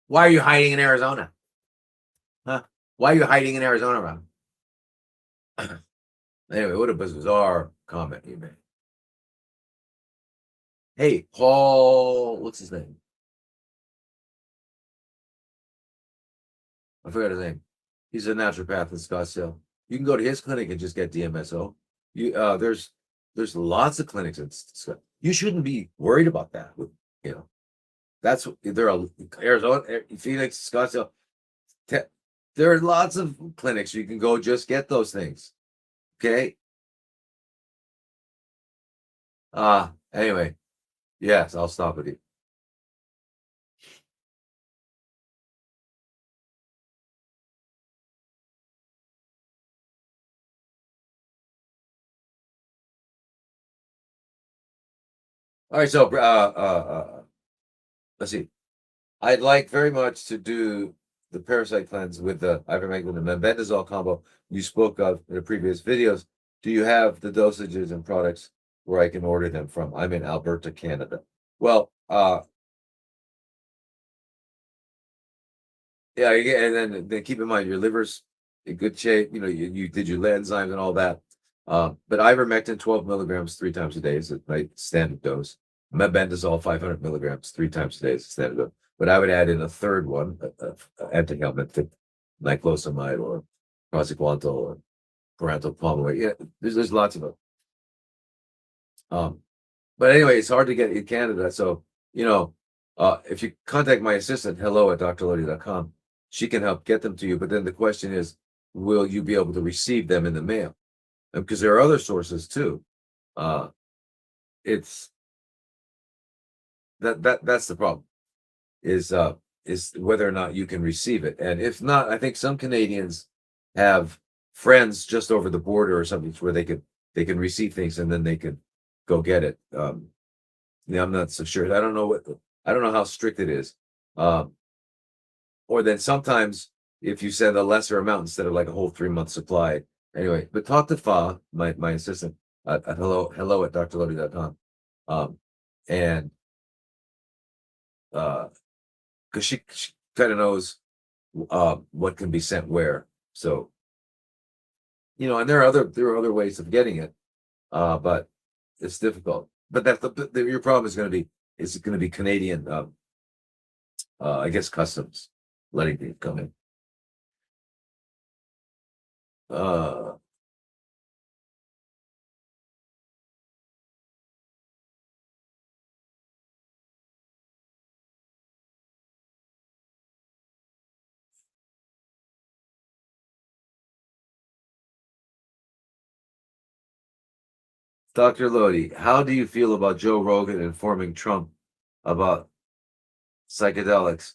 Why are you hiding in Arizona? Huh? Why are you hiding in Arizona, Robin? Anyway, what a bizarre comment you made. Hey, Paul, what's his name? I forgot his name. He's a naturopath in Scottsdale. You can go to his clinic and just get DMSO. There's lots of clinics in Scott. You shouldn't be worried about that. You know, that's there are Arizona, Phoenix, Scottsdale. There are lots of clinics you can go just get those things. Okay. Anyway, yes, I'll stop with you. All right, so let's see. I'd like very much to do the parasite cleanse with the ivermectin and mebendazole combo you spoke of in the previous videos. Do you have the dosages and products where I can order them from? I'm in Alberta, Canada. Well, yeah, and then keep in mind your liver's in good shape. You know, you did your enzymes and all that. But ivermectin 12 milligrams 3 times a day is my standard dose. Mebendazole 500 milligrams 3 times a day is the standard dose. But I would add in a third one, antihelmintic, niclosamide or praziquantel or parental palmitoid. Yeah, there's lots of them. But anyway, it's hard to get in Canada. So, if you contact my assistant, hello@drlodi.com, she can help get them to you. But then the question is, will you be able to receive them in the mail? Because there are other sources too. Uh, it's that's the problem is whether or not you can receive it. And if not, I think some Canadians have friends just over the border or something where they can receive things and then they can go get it. Yeah, I'm not so sure. I don't know how strict it is. Or then sometimes if you send a lesser amount instead of like a whole 3 month supply. Anyway, but talk to Fa, my assistant, at hello at drlodi.com. And because she kind of knows what can be sent where. So, and there are other ways of getting it, but it's difficult. But your problem is going to be Canadian, I guess, customs letting things come in. Dr. Lodi, how do you feel about Joe Rogan informing Trump about psychedelics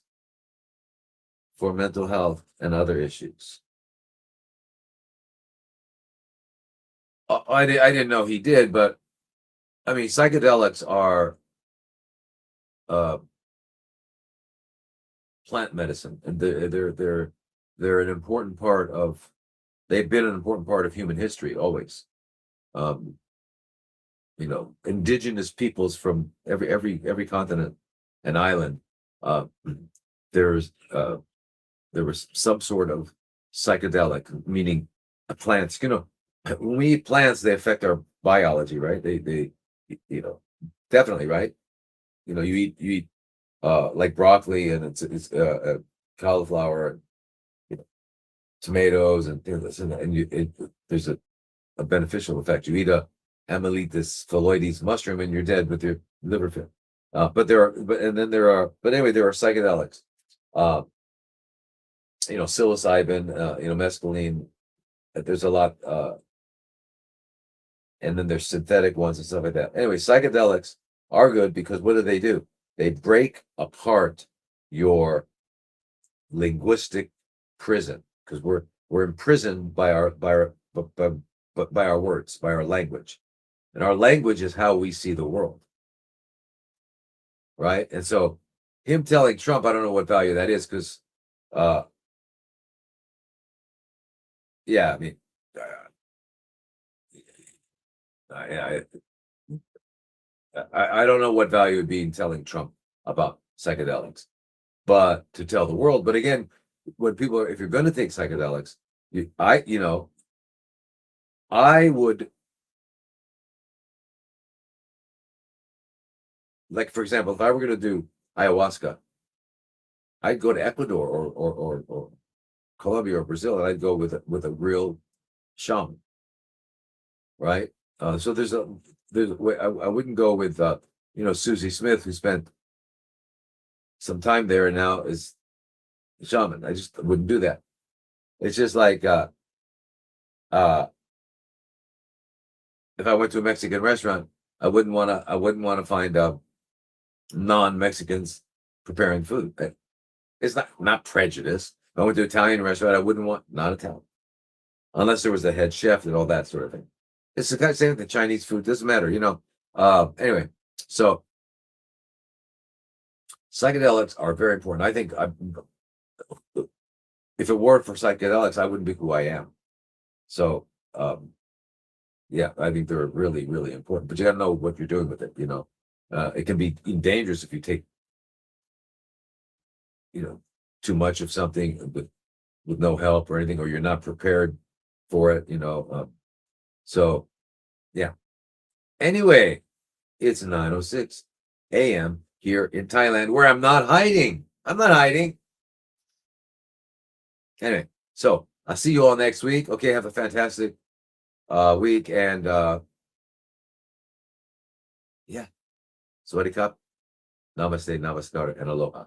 for mental health and other issues? I didn't know he did, but I mean, psychedelics are plant medicine, and they're an important part of. They've been an important part of human history always. Indigenous peoples from every continent and island. There was some sort of psychedelic, meaning plants. When we eat plants, they affect our biology, right? They definitely, right? You eat like broccoli and it's cauliflower, and, tomatoes and things, and there's a beneficial effect. You eat a Amyloides phalloides mushroom and you're dead with your liver failure. But anyway, there are psychedelics. Psilocybin, mescaline. There's a lot, and then there's synthetic ones and stuff like that. Anyway, psychedelics are good because what do? They break apart your linguistic prison, because we're imprisoned by our words, by our language, and our language is how we see the world, right? And so, him telling Trump, I don't know what value that is, because, yeah, I mean, I don't know what value would be in telling Trump about psychedelics, but to tell the world. But again, when people if you're going to take psychedelics, I would, like, for example, if I were going to do ayahuasca, I'd go to Ecuador or Colombia or Brazil, and I'd go with a real shaman, right? So I wouldn't go with Susie Smith, who spent some time there and now is a shaman. I just wouldn't do that. It's just like if I went to a Mexican restaurant, I wouldn't want to find non-Mexicans preparing food. It's not prejudice. If I went to an Italian restaurant, I wouldn't want not Italian, unless there was a head chef and all that sort of thing. It's the kind of same with the Chinese food. Doesn't matter, Anyway, so psychedelics are very important. I think if it weren't for psychedelics, I wouldn't be who I am. So, yeah, I think they're really, really important. But you got to know what you're doing with it. It can be dangerous if you take, too much of something with no help or anything, or you're not prepared for it. So, yeah. Anyway, it's 9:06 a.m. here in Thailand, where I'm not hiding. I'm not hiding. Anyway, so I'll see you all next week. Okay, have a fantastic week, and yeah. Sawadee Kap, Namaste, Namaskar, and Aloha.